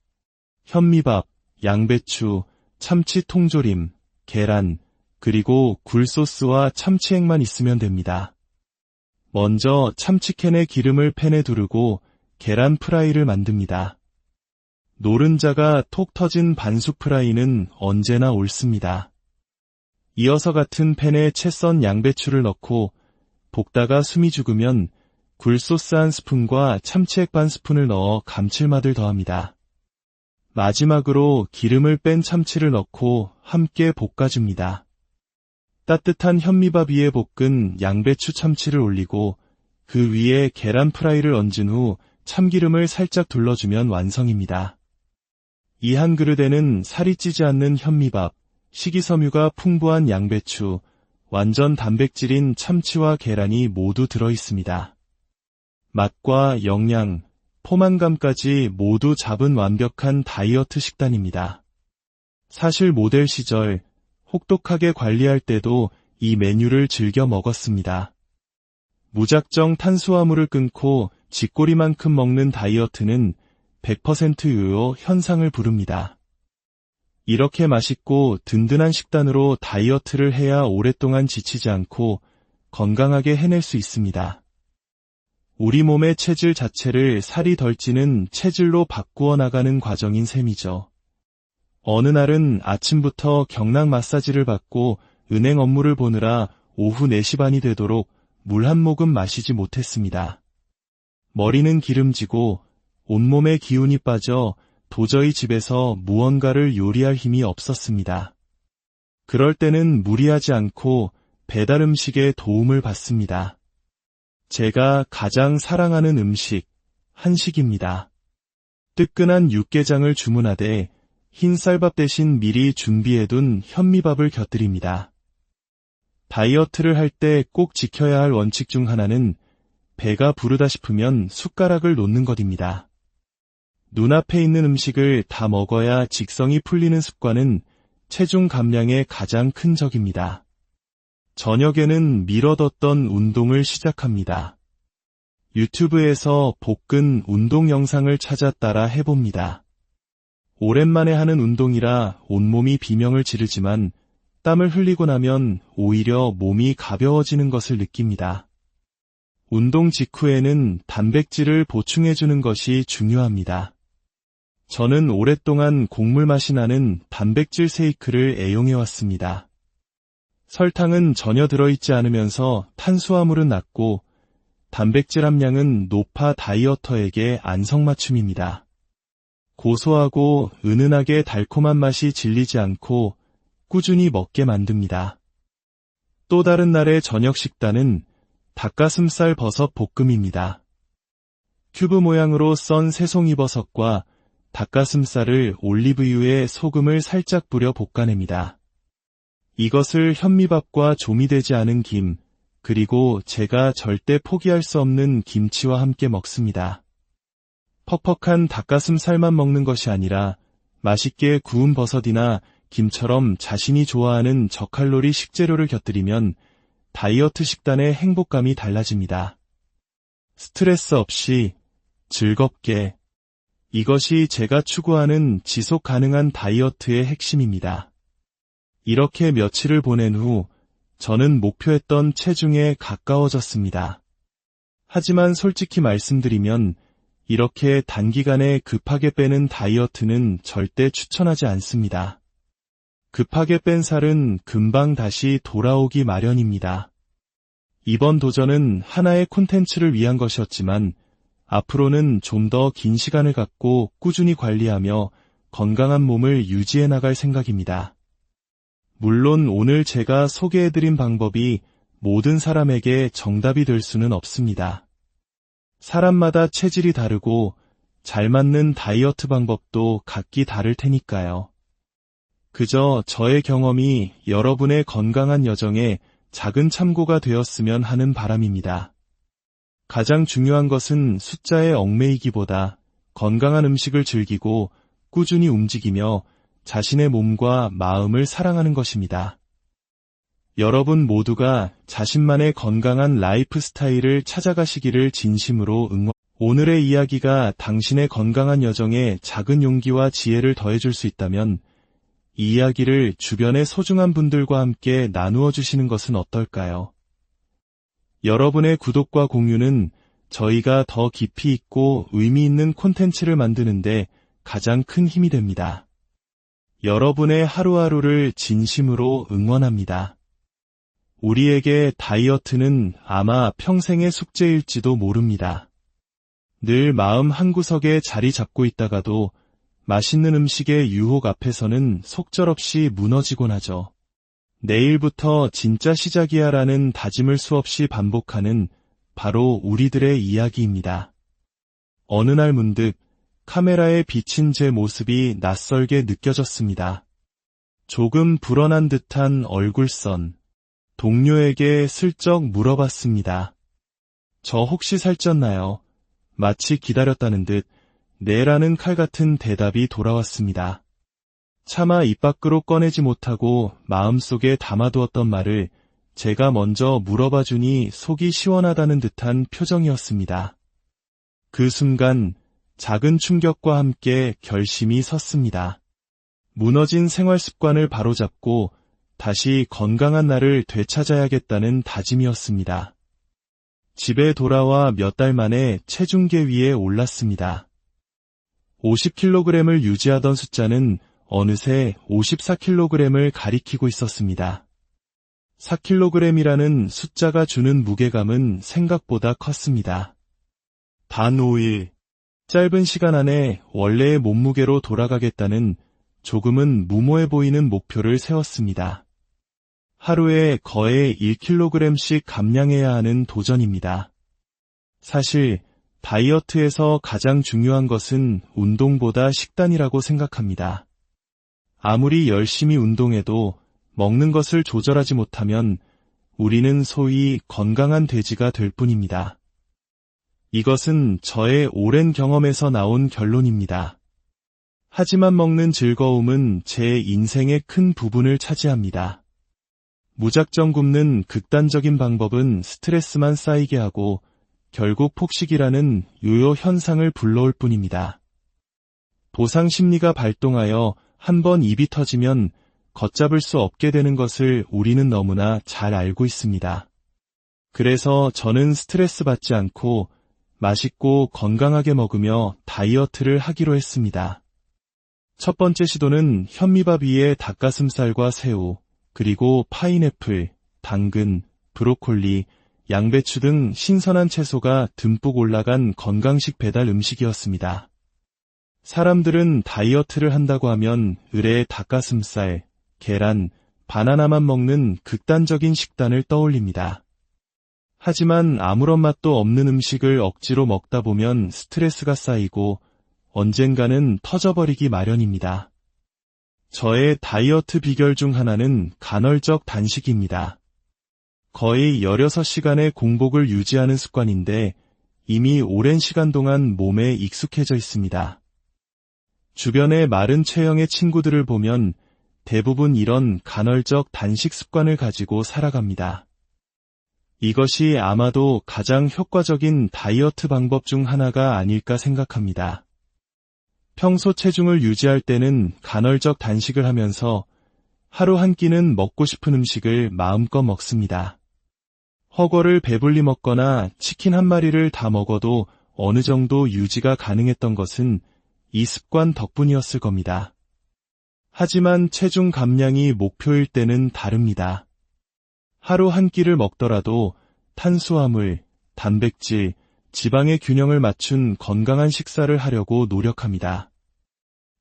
현미밥, 양배추, 참치 통조림, 계란, 그리고 굴소스와 참치액만 있으면 됩니다. 먼저 참치캔에 기름을 팬에 두르고 계란 프라이를 만듭니다. 노른자가 톡 터진 반숙 프라이는 언제나 옳습니다. 이어서 같은 팬에 채 썬 양배추를 넣고 볶다가 숨이 죽으면 굴소스 한 스푼과 참치액 반 스푼을 넣어 감칠맛을 더합니다. 마지막으로 기름을 뺀 참치를 넣고 함께 볶아줍니다. 따뜻한 현미밥 위에 볶은 양배추 참치를 올리고 그 위에 계란 프라이를 얹은 후 참기름을 살짝 둘러주면 완성입니다. 이 한 그릇에는 살이 찌지 않는 현미밥, 식이섬유가 풍부한 양배추, 완전 단백질인 참치와 계란이 모두 들어있습니다. 맛과 영양, 포만감까지 모두 잡은 완벽한 다이어트 식단입니다. 사실 모델 시절 혹독하게 관리할 때도 이 메뉴를 즐겨 먹었습니다. 무작정 탄수화물을 끊고 쥐꼬리만큼 먹는 다이어트는 100% 요요 현상을 부릅니다. 이렇게 맛있고 든든한 식단으로 다이어트를 해야 오랫동안 지치지 않고 건강하게 해낼 수 있습니다. 우리 몸의 체질 자체를 살이 덜 찌는 체질로 바꾸어 나가는 과정인 셈이죠. 어느 날은 아침부터 경락 마사지를 받고 은행 업무를 보느라 오후 4시 반이 되도록 물 한 모금 마시지 못했습니다. 머리는 기름지고 온몸에 기운이 빠져 도저히 집에서 무언가를 요리할 힘이 없었습니다. 그럴 때는 무리하지 않고 배달 음식의 도움을 받습니다. 제가 가장 사랑하는 음식, 한식입니다. 뜨끈한 육개장을 주문하되 흰 쌀밥 대신 미리 준비해둔 현미밥을 곁들입니다. 다이어트를 할 때 꼭 지켜야 할 원칙 중 하나는 배가 부르다 싶으면 숟가락을 놓는 것입니다. 눈앞에 있는 음식을 다 먹어야 직성이 풀리는 습관은 체중 감량의 가장 큰 적입니다. 저녁에는 미뤄뒀던 운동을 시작합니다. 유튜브에서 복근 운동 영상을 찾아 따라 해봅니다. 오랜만에 하는 운동이라 온몸이 비명을 지르지만 땀을 흘리고 나면 오히려 몸이 가벼워지는 것을 느낍니다. 운동 직후에는 단백질을 보충해주는 것이 중요합니다. 저는 오랫동안 곡물 맛이 나는 단백질 쉐이크를 애용해왔습니다. 설탕은 전혀 들어있지 않으면서 탄수화물은 낮고 단백질 함량은 높아 다이어터에게 안성맞춤입니다. 고소하고 은은하게 달콤한 맛이 질리지 않고 꾸준히 먹게 만듭니다. 또 다른 날의 저녁 식단은 닭가슴살 버섯 볶음입니다. 큐브 모양으로 썬 새송이버섯과 닭가슴살을 올리브유에 소금을 살짝 뿌려 볶아냅니다. 이것을 현미밥과 조미되지 않은 김, 그리고 제가 절대 포기할 수 없는 김치와 함께 먹습니다. 퍽퍽한 닭가슴살만 먹는 것이 아니라 맛있게 구운 버섯이나 김처럼 자신이 좋아하는 저칼로리 식재료를 곁들이면 다이어트 식단의 행복감이 달라집니다. 스트레스 없이 즐겁게. 이것이 제가 추구하는 지속 가능한 다이어트의 핵심입니다. 이렇게 며칠을 보낸 후 저는 목표했던 체중에 가까워졌습니다. 하지만 솔직히 말씀드리면 이렇게 단기간에 급하게 빼는 다이어트는 절대 추천하지 않습니다. 급하게 뺀 살은 금방 다시 돌아오기 마련입니다. 이번 도전은 하나의 콘텐츠를 위한 것이었지만 앞으로는 좀 더 긴 시간을 갖고 꾸준히 관리하며 건강한 몸을 유지해 나갈 생각입니다. 물론 오늘 제가 소개해드린 방법이 모든 사람에게 정답이 될 수는 없습니다. 사람마다 체질이 다르고 잘 맞는 다이어트 방법도 각기 다를 테니까요. 그저 저의 경험이 여러분의 건강한 여정에 작은 참고가 되었으면 하는 바람입니다. 가장 중요한 것은 숫자에 얽매이기보다 건강한 음식을 즐기고 꾸준히 움직이며 자신의 몸과 마음을 사랑하는 것입니다. 여러분 모두가 자신만의 건강한 라이프 스타일을 찾아가시기를 진심으로 응원. 오늘의 이야기가 당신의 건강한 여정에 작은 용기와 지혜를 더해줄 수 있다면 이 이야기를 주변의 소중한 분들과 함께 나누어 주시는 것은 어떨까요? 여러분의 구독과 공유는 저희가 더 깊이 있고 의미 있는 콘텐츠를 만드는데 가장 큰 힘이 됩니다. 여러분의 하루하루를 진심으로 응원합니다. 우리에게 다이어트는 아마 평생의 숙제일지도 모릅니다. 늘 마음 한구석에 자리 잡고 있다가도 맛있는 음식의 유혹 앞에서는 속절없이 무너지곤 하죠. 내일부터 진짜 시작이야 라는 다짐을 수없이 반복하는 바로 우리들의 이야기입니다. 어느 날 문득 카메라에 비친 제 모습이 낯설게 느껴졌습니다. 조금 불어난 듯한 얼굴선. 동료에게 슬쩍 물어봤습니다. 저 혹시 살쪘나요? 마치 기다렸다는 듯 네라는 칼 같은 대답이 돌아왔습니다. 차마 입 밖으로 꺼내지 못하고 마음속에 담아두었던 말을 제가 먼저 물어봐주니 속이 시원하다는 듯한 표정이었습니다. 그 순간 작은 충격과 함께 결심이 섰습니다. 무너진 생활 습관을 바로잡고 다시 건강한 나를 되찾아야겠다는 다짐이었습니다. 집에 돌아와 몇 달 만에 체중계 위에 올랐습니다. 50kg을 유지하던 숫자는 어느새 54kg을 가리키고 있었습니다. 4kg이라는 숫자가 주는 무게감은 생각보다 컸습니다. 단 5일, 짧은 시간 안에 원래의 몸무게로 돌아가겠다는 조금은 무모해 보이는 목표를 세웠습니다. 하루에 거의 1kg씩 감량해야 하는 도전입니다. 사실 다이어트에서 가장 중요한 것은 운동보다 식단이라고 생각합니다. 아무리 열심히 운동해도 먹는 것을 조절하지 못하면 우리는 소위 건강한 돼지가 될 뿐입니다. 이것은 저의 오랜 경험에서 나온 결론입니다. 하지만 먹는 즐거움은 제 인생의 큰 부분을 차지합니다. 무작정 굶는 극단적인 방법은 스트레스만 쌓이게 하고 결국 폭식이라는 요요 현상을 불러올 뿐입니다. 보상 심리가 발동하여 한번 입이 터지면 걷잡을 수 없게 되는 것을 우리는 너무나 잘 알고 있습니다. 그래서 저는 스트레스 받지 않고 맛있고 건강하게 먹으며 다이어트를 하기로 했습니다. 첫 번째 시도는 현미밥 위에 닭가슴살과 새우, 그리고 파인애플, 당근, 브로콜리, 양배추 등 신선한 채소가 듬뿍 올라간 건강식 배달 음식이었습니다. 사람들은 다이어트를 한다고 하면 의뢰의 닭가슴살, 계란, 바나나만 먹는 극단적인 식단을 떠올립니다. 하지만 아무런 맛도 없는 음식을 억지로 먹다 보면 스트레스가 쌓이고 언젠가는 터져버리기 마련입니다. 저의 다이어트 비결 중 하나는 간헐적 단식입니다. 거의 16시간의 공복을 유지하는 습관인데 이미 오랜 시간 동안 몸에 익숙해져 있습니다. 주변의 마른 체형의 친구들을 보면 대부분 이런 간헐적 단식 습관을 가지고 살아갑니다. 이것이 아마도 가장 효과적인 다이어트 방법 중 하나가 아닐까 생각합니다. 평소 체중을 유지할 때는 간헐적 단식을 하면서 하루 한 끼는 먹고 싶은 음식을 마음껏 먹습니다. 허거를 배불리 먹거나 치킨 한 마리를 다 먹어도 어느 정도 유지가 가능했던 것은 이 습관 덕분이었을 겁니다. 하지만 체중 감량이 목표일 때는 다릅니다. 하루 한 끼를 먹더라도 탄수화물, 단백질, 지방의 균형을 맞춘 건강한 식사를 하려고 노력합니다.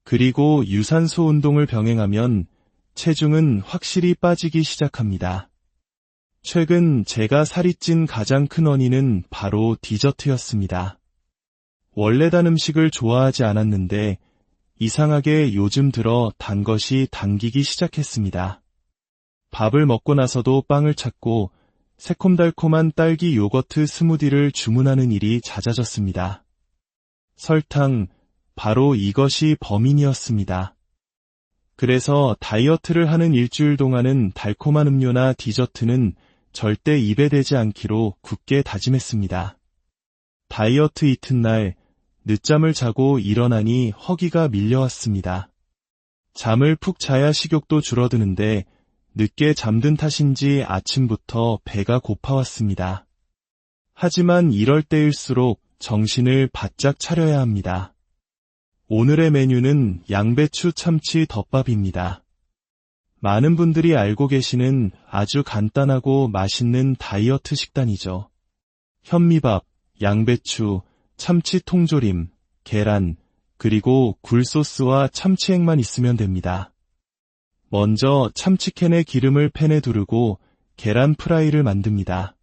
그리고 유산소 운동을 병행하면 체중은 확실히 빠지기 시작합니다. 최근 제가 살이 찐 가장 큰 원인은 바로 디저트였습니다. 원래 단 음식을 좋아하지 않았는데 이상하게 요즘 들어 단 것이 당기기 시작했습니다. 밥을 먹고 나서도 빵을 찾고 새콤달콤한 딸기 요거트 스무디를 주문하는 일이 잦아졌습니다. 설탕, 바로 이것이 범인이었습니다. 그래서 다이어트를 하는 일주일 동안은 달콤한 음료나 디저트는 절대 입에 대지 않기로 굳게 다짐했습니다. 다이어트 이튿날 늦잠을 자고 일어나니 허기가 밀려왔습니다. 잠을 푹 자야 식욕도 줄어드는데 늦게 잠든 탓인지 아침부터 배가 고파왔습니다. 하지만 이럴 때일수록 정신을 바짝 차려야 합니다. 오늘의 메뉴는 양배추 참치 덮밥입니다. 많은 분들이 알고 계시는 아주 간단하고 맛있는 다이어트 식단이죠. 현미밥, 양배추, 참치 통조림, 계란, 그리고 굴소스와 참치액만 있으면 됩니다. 먼저 참치캔에 기름을 팬에 두르고 계란 프라이를 만듭니다.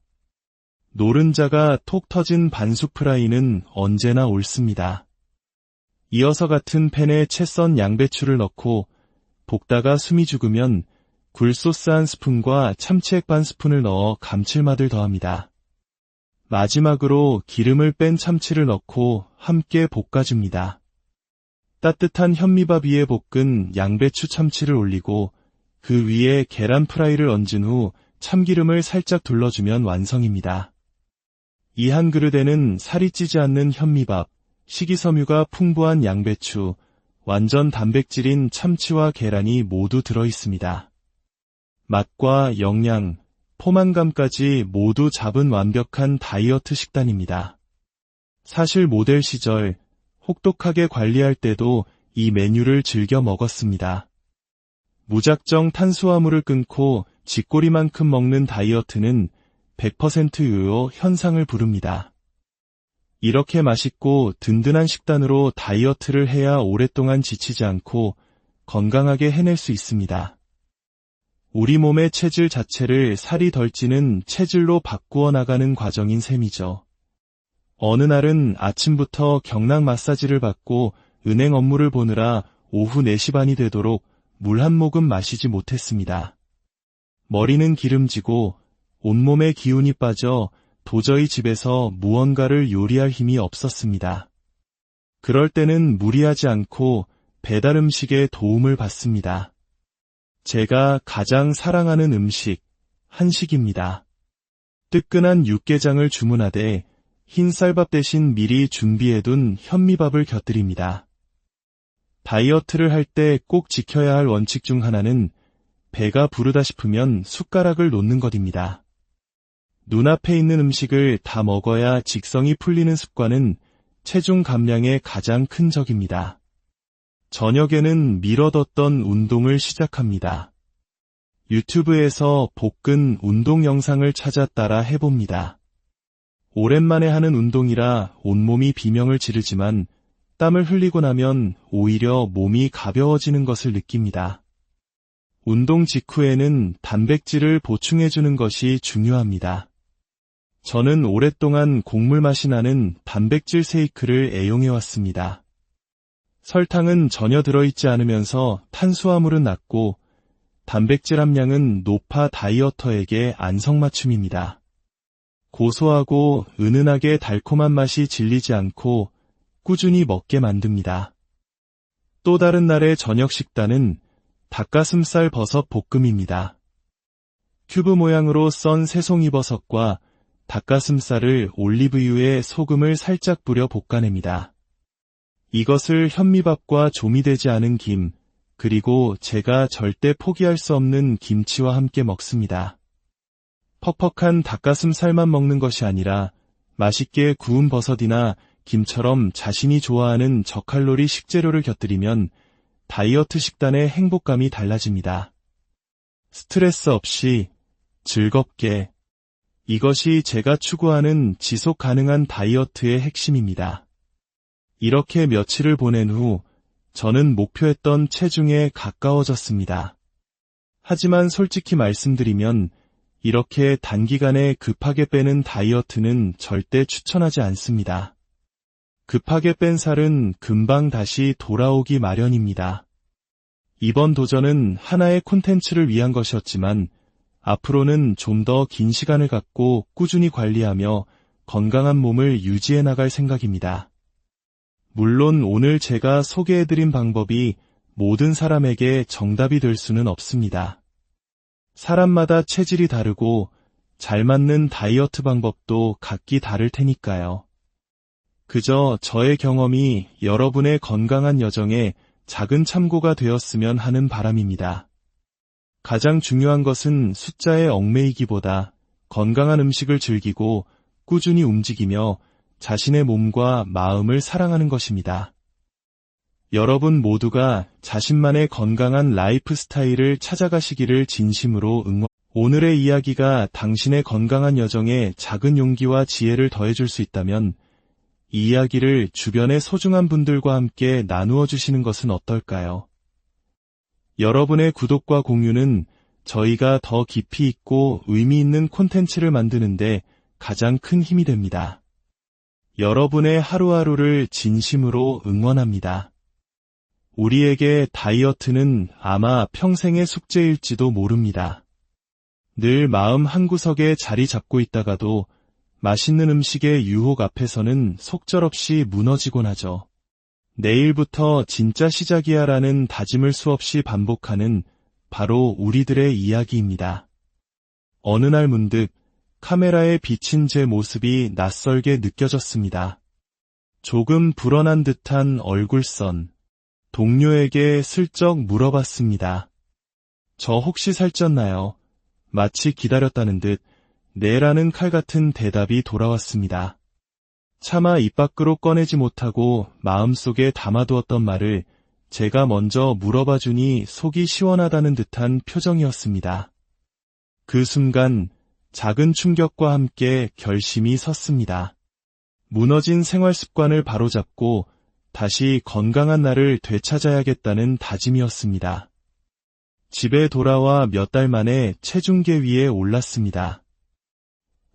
노른자가 톡 터진 반숙 프라이는 언제나 옳습니다. 이어서 같은 팬에 채 썬 양배추를 넣고 볶다가 숨이 죽으면 굴소스 한 스푼과 참치액 반 스푼을 넣어 감칠맛을 더합니다. 마지막으로 기름을 뺀 참치를 넣고 함께 볶아줍니다. 따뜻한 현미밥 위에 볶은 양배추 참치를 올리고 그 위에 계란 프라이를 얹은 후 참기름을 살짝 둘러주면 완성입니다. 이 한 그릇에는 살이 찌지 않는 현미밥, 식이섬유가 풍부한 양배추, 완전 단백질인 참치와 계란이 모두 들어있습니다. 맛과 영양, 포만감까지 모두 잡은 완벽한 다이어트 식단입니다. 사실 모델 시절 혹독하게 관리할 때도 이 메뉴를 즐겨 먹었습니다. 무작정 탄수화물을 끊고 쥐꼬리만큼 먹는 다이어트는 100% 요요 현상을 부릅니다. 이렇게 맛있고 든든한 식단으로 다이어트를 해야 오랫동안 지치지 않고 건강하게 해낼 수 있습니다. 우리 몸의 체질 자체를 살이 덜 찌는 체질로 바꾸어 나가는 과정인 셈이죠. 어느 날은 아침부터 경락 마사지를 받고 은행 업무를 보느라 오후 4시 반이 되도록 물 한 모금 마시지 못했습니다. 머리는 기름지고 온몸에 기운이 빠져 도저히 집에서 무언가를 요리할 힘이 없었습니다. 그럴 때는 무리하지 않고 배달 음식의 도움을 받습니다. 제가 가장 사랑하는 음식, 한식입니다. 뜨끈한 육개장을 주문하되 흰 쌀밥 대신 미리 준비해둔 현미밥을 곁들입니다. 다이어트를 할 때 꼭 지켜야 할 원칙 중 하나는 배가 부르다 싶으면 숟가락을 놓는 것입니다. 눈앞에 있는 음식을 다 먹어야 직성이 풀리는 습관은 체중 감량의 가장 큰 적입니다. 저녁에는 미뤄뒀던 운동을 시작합니다. 유튜브에서 볶은 운동 영상을 찾아 따라 해봅니다. 오랜만에 하는 운동이라 온몸이 비명을 지르지만 땀을 흘리고 나면 오히려 몸이 가벼워지는 것을 느낍니다. 운동 직후에는 단백질을 보충해주는 것이 중요합니다. 저는 오랫동안 곡물 맛이 나는 단백질 쉐이크를 애용해왔습니다. 설탕은 전혀 들어있지 않으면서 탄수화물은 낮고 단백질 함량은 높아 다이어터에게 안성맞춤입니다. 고소하고 은은하게 달콤한 맛이 질리지 않고 꾸준히 먹게 만듭니다. 또 다른 날의 저녁 식단은 닭가슴살 버섯 볶음입니다. 큐브 모양으로 썬 새송이버섯과 닭가슴살을 올리브유에 소금을 살짝 뿌려 볶아냅니다. 이것을 현미밥과 조미되지 않은 김, 그리고 제가 절대 포기할 수 없는 김치와 함께 먹습니다. 퍽퍽한 닭가슴살만 먹는 것이 아니라 맛있게 구운 버섯이나 김처럼 자신이 좋아하는 저칼로리 식재료를 곁들이면 다이어트 식단의 행복감이 달라집니다. 스트레스 없이 즐겁게. 이것이 제가 추구하는 지속 가능한 다이어트의 핵심입니다. 이렇게 며칠을 보낸 후 저는 목표했던 체중에 가까워졌습니다. 하지만 솔직히 말씀드리면 이렇게 단기간에 급하게 빼는 다이어트는 절대 추천하지 않습니다. 급하게 뺀 살은 금방 다시 돌아오기 마련입니다. 이번 도전은 하나의 콘텐츠를 위한 것이었지만 앞으로는 좀 더 긴 시간을 갖고 꾸준히 관리하며 건강한 몸을 유지해 나갈 생각입니다. 물론 오늘 제가 소개해드린 방법이 모든 사람에게 정답이 될 수는 없습니다. 사람마다 체질이 다르고 잘 맞는 다이어트 방법도 각기 다를 테니까요. 그저 저의 경험이 여러분의 건강한 여정에 작은 참고가 되었으면 하는 바람입니다. 가장 중요한 것은 숫자에 얽매이기보다 건강한 음식을 즐기고 꾸준히 움직이며 자신의 몸과 마음을 사랑하는 것입니다. 여러분 모두가 자신만의 건강한 라이프 스타일을 찾아가시기를 진심으로 응원. 오늘의 이야기가 당신의 건강한 여정에 작은 용기와 지혜를 더해줄 수 있다면 이 이야기를 주변의 소중한 분들과 함께 나누어 주시는 것은 어떨까요? 여러분의 구독과 공유는 저희가 더 깊이 있고 의미 있는 콘텐츠를 만드는데 가장 큰 힘이 됩니다. 여러분의 하루하루를 진심으로 응원합니다. 우리에게 다이어트는 아마 평생의 숙제일지도 모릅니다. 늘 마음 한구석에 자리 잡고 있다가도 맛있는 음식의 유혹 앞에서는 속절없이 무너지곤 하죠. 내일부터 진짜 시작이야 라는 다짐을 수없이 반복하는 바로 우리들의 이야기입니다. 어느 날 문득 카메라에 비친 제 모습이 낯설게 느껴졌습니다. 조금 불어난 듯한 얼굴선. 동료에게 슬쩍 물어봤습니다. 저 혹시 살쪘나요? 마치 기다렸다는 듯 네라는 칼 같은 대답이 돌아왔습니다. 차마 입 밖으로 꺼내지 못하고 마음속에 담아두었던 말을 제가 먼저 물어봐 주니 속이 시원하다는 듯한 표정이었습니다. 그 순간 작은 충격과 함께 결심이 섰습니다. 무너진 생활 습관을 바로잡고 다시 건강한 나를 되찾아야겠다는 다짐이었습니다. 집에 돌아와 몇 달 만에 체중계 위에 올랐습니다.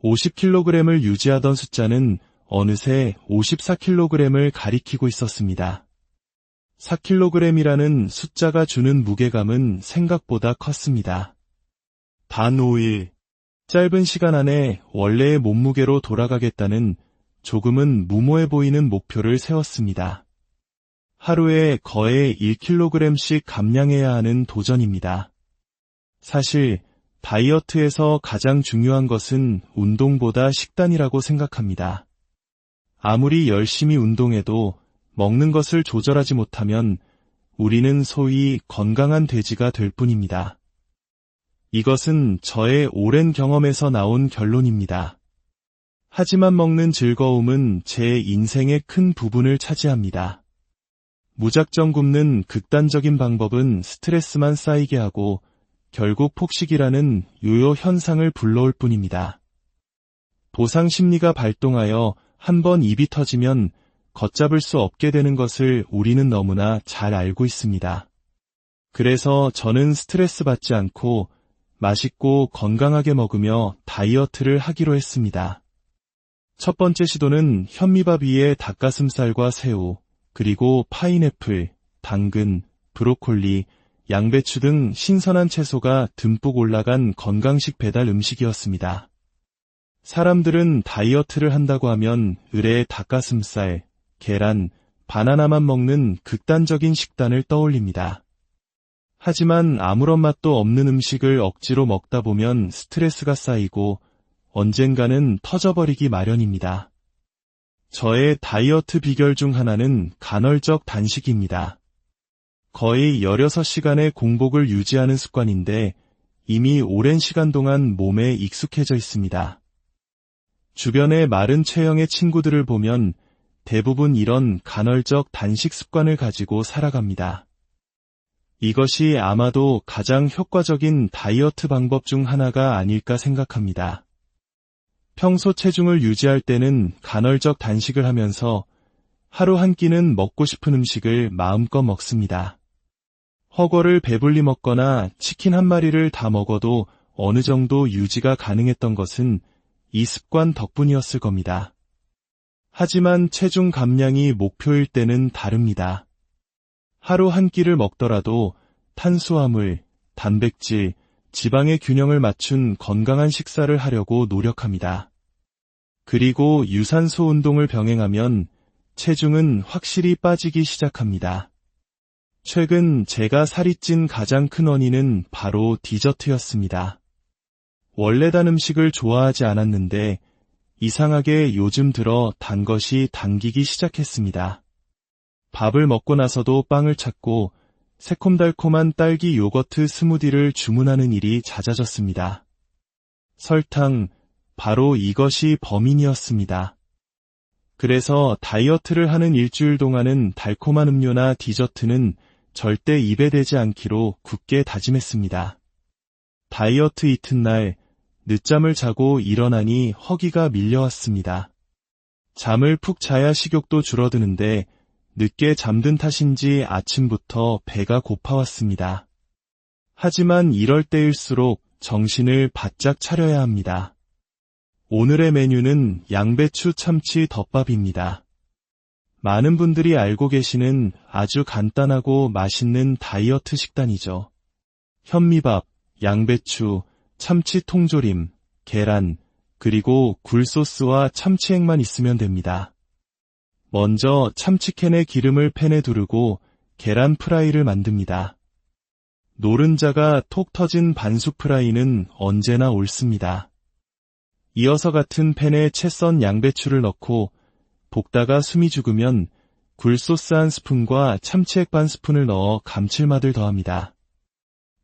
50kg을 유지하던 숫자는 어느새 54kg을 가리키고 있었습니다. 4kg이라는 숫자가 주는 무게감은 생각보다 컸습니다. 단 5일, 짧은 시간 안에 원래의 몸무게로 돌아가겠다는 조금은 무모해 보이는 목표를 세웠습니다. 하루에 거의 1kg씩 감량해야 하는 도전입니다. 사실 다이어트에서 가장 중요한 것은 운동보다 식단이라고 생각합니다. 아무리 열심히 운동해도 먹는 것을 조절하지 못하면 우리는 소위 건강한 돼지가 될 뿐입니다. 이것은 저의 오랜 경험에서 나온 결론입니다. 하지만 먹는 즐거움은 제 인생의 큰 부분을 차지합니다. 무작정 굶는 극단적인 방법은 스트레스만 쌓이게 하고 결국 폭식이라는 요요 현상을 불러올 뿐입니다. 보상 심리가 발동하여 한번 입이 터지면 걷잡을 수 없게 되는 것을 우리는 너무나 잘 알고 있습니다. 그래서 저는 스트레스 받지 않고 맛있고 건강하게 먹으며 다이어트를 하기로 했습니다. 첫 번째 시도는 현미밥 위에 닭가슴살과 새우, 그리고 파인애플, 당근, 브로콜리, 양배추 등 신선한 채소가 듬뿍 올라간 건강식 배달 음식이었습니다. 사람들은 다이어트를 한다고 하면 의뢰의 닭가슴살, 계란, 바나나만 먹는 극단적인 식단을 떠올립니다. 하지만 아무런 맛도 없는 음식을 억지로 먹다 보면 스트레스가 쌓이고 언젠가는 터져버리기 마련입니다. 저의 다이어트 비결 중 하나는 간헐적 단식입니다. 거의 16시간의 공복을 유지하는 습관인데 이미 오랜 시간 동안 몸에 익숙해져 있습니다. 주변의 마른 체형의 친구들을 보면 대부분 이런 간헐적 단식 습관을 가지고 살아갑니다. 이것이 아마도 가장 효과적인 다이어트 방법 중 하나가 아닐까 생각합니다. 평소 체중을 유지할 때는 간헐적 단식을 하면서 하루 한 끼는 먹고 싶은 음식을 마음껏 먹습니다. 허거를 배불리 먹거나 치킨 한 마리를 다 먹어도 어느 정도 유지가 가능했던 것은 이 습관 덕분이었을 겁니다. 하지만 체중 감량이 목표일 때는 다릅니다. 하루 한 끼를 먹더라도 탄수화물, 단백질, 지방의 균형을 맞춘 건강한 식사를 하려고 노력합니다. 그리고 유산소 운동을 병행하면 체중은 확실히 빠지기 시작합니다. 최근 제가 살이 찐 가장 큰 원인은 바로 디저트였습니다. 원래 단 음식을 좋아하지 않았는데 이상하게 요즘 들어 단 것이 당기기 시작했습니다. 밥을 먹고 나서도 빵을 찾고 새콤달콤한 딸기 요거트 스무디를 주문하는 일이 잦아졌습니다. 설탕, 바로 이것이 범인이었습니다. 그래서 다이어트를 하는 일주일 동안은 달콤한 음료나 디저트는 절대 입에 대지 않기로 굳게 다짐했습니다. 다이어트 이튿날 늦잠을 자고 일어나니 허기가 밀려왔습니다. 잠을 푹 자야 식욕도 줄어드는데 늦게 잠든 탓인지 아침부터 배가 고파왔습니다. 하지만 이럴 때일수록 정신을 바짝 차려야 합니다. 오늘의 메뉴는 양배추 참치 덮밥입니다. 많은 분들이 알고 계시는 아주 간단하고 맛있는 다이어트 식단이죠. 현미밥, 양배추, 참치 통조림, 계란, 그리고 굴소스와 참치액만 있으면 됩니다. 먼저 참치캔에 기름을 팬에 두르고 계란 프라이를 만듭니다. 노른자가 톡 터진 반숙 프라이는 언제나 옳습니다. 이어서 같은 팬에 채 썬 양배추를 넣고 볶다가 숨이 죽으면 굴소스 한 스푼과 참치액 반 스푼을 넣어 감칠맛을 더합니다.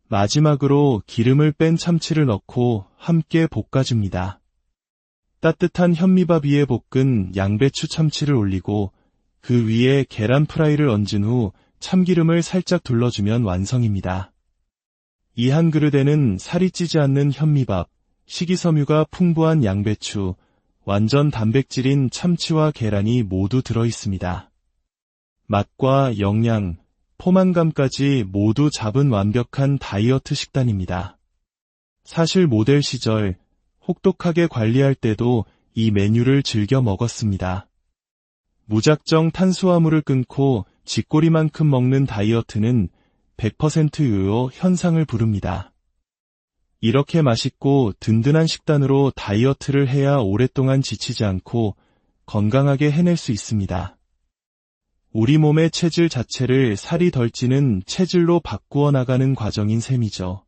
마지막으로 기름을 뺀 참치를 넣고 함께 볶아줍니다. 따뜻한 현미밥 위에 볶은 양배추 참치를 올리고 그 위에 계란 프라이를 얹은 후 참기름을 살짝 둘러주면 완성입니다. 이 한 그릇에는 살이 찌지 않는 현미밥, 식이섬유가 풍부한 양배추, 완전 단백질인 참치와 계란이 모두 들어있습니다. 맛과 영양, 포만감까지 모두 잡은 완벽한 다이어트 식단입니다. 사실 모델 시절 혹독하게 관리할 때도 이 메뉴를 즐겨 먹었습니다. 무작정 탄수화물을 끊고 쥐꼬리만큼 먹는 다이어트는 100% 요요 현상을 부릅니다. 이렇게 맛있고 든든한 식단으로 다이어트를 해야 오랫동안 지치지 않고 건강하게 해낼 수 있습니다. 우리 몸의 체질 자체를 살이 덜 찌는 체질로 바꾸어 나가는 과정인 셈이죠.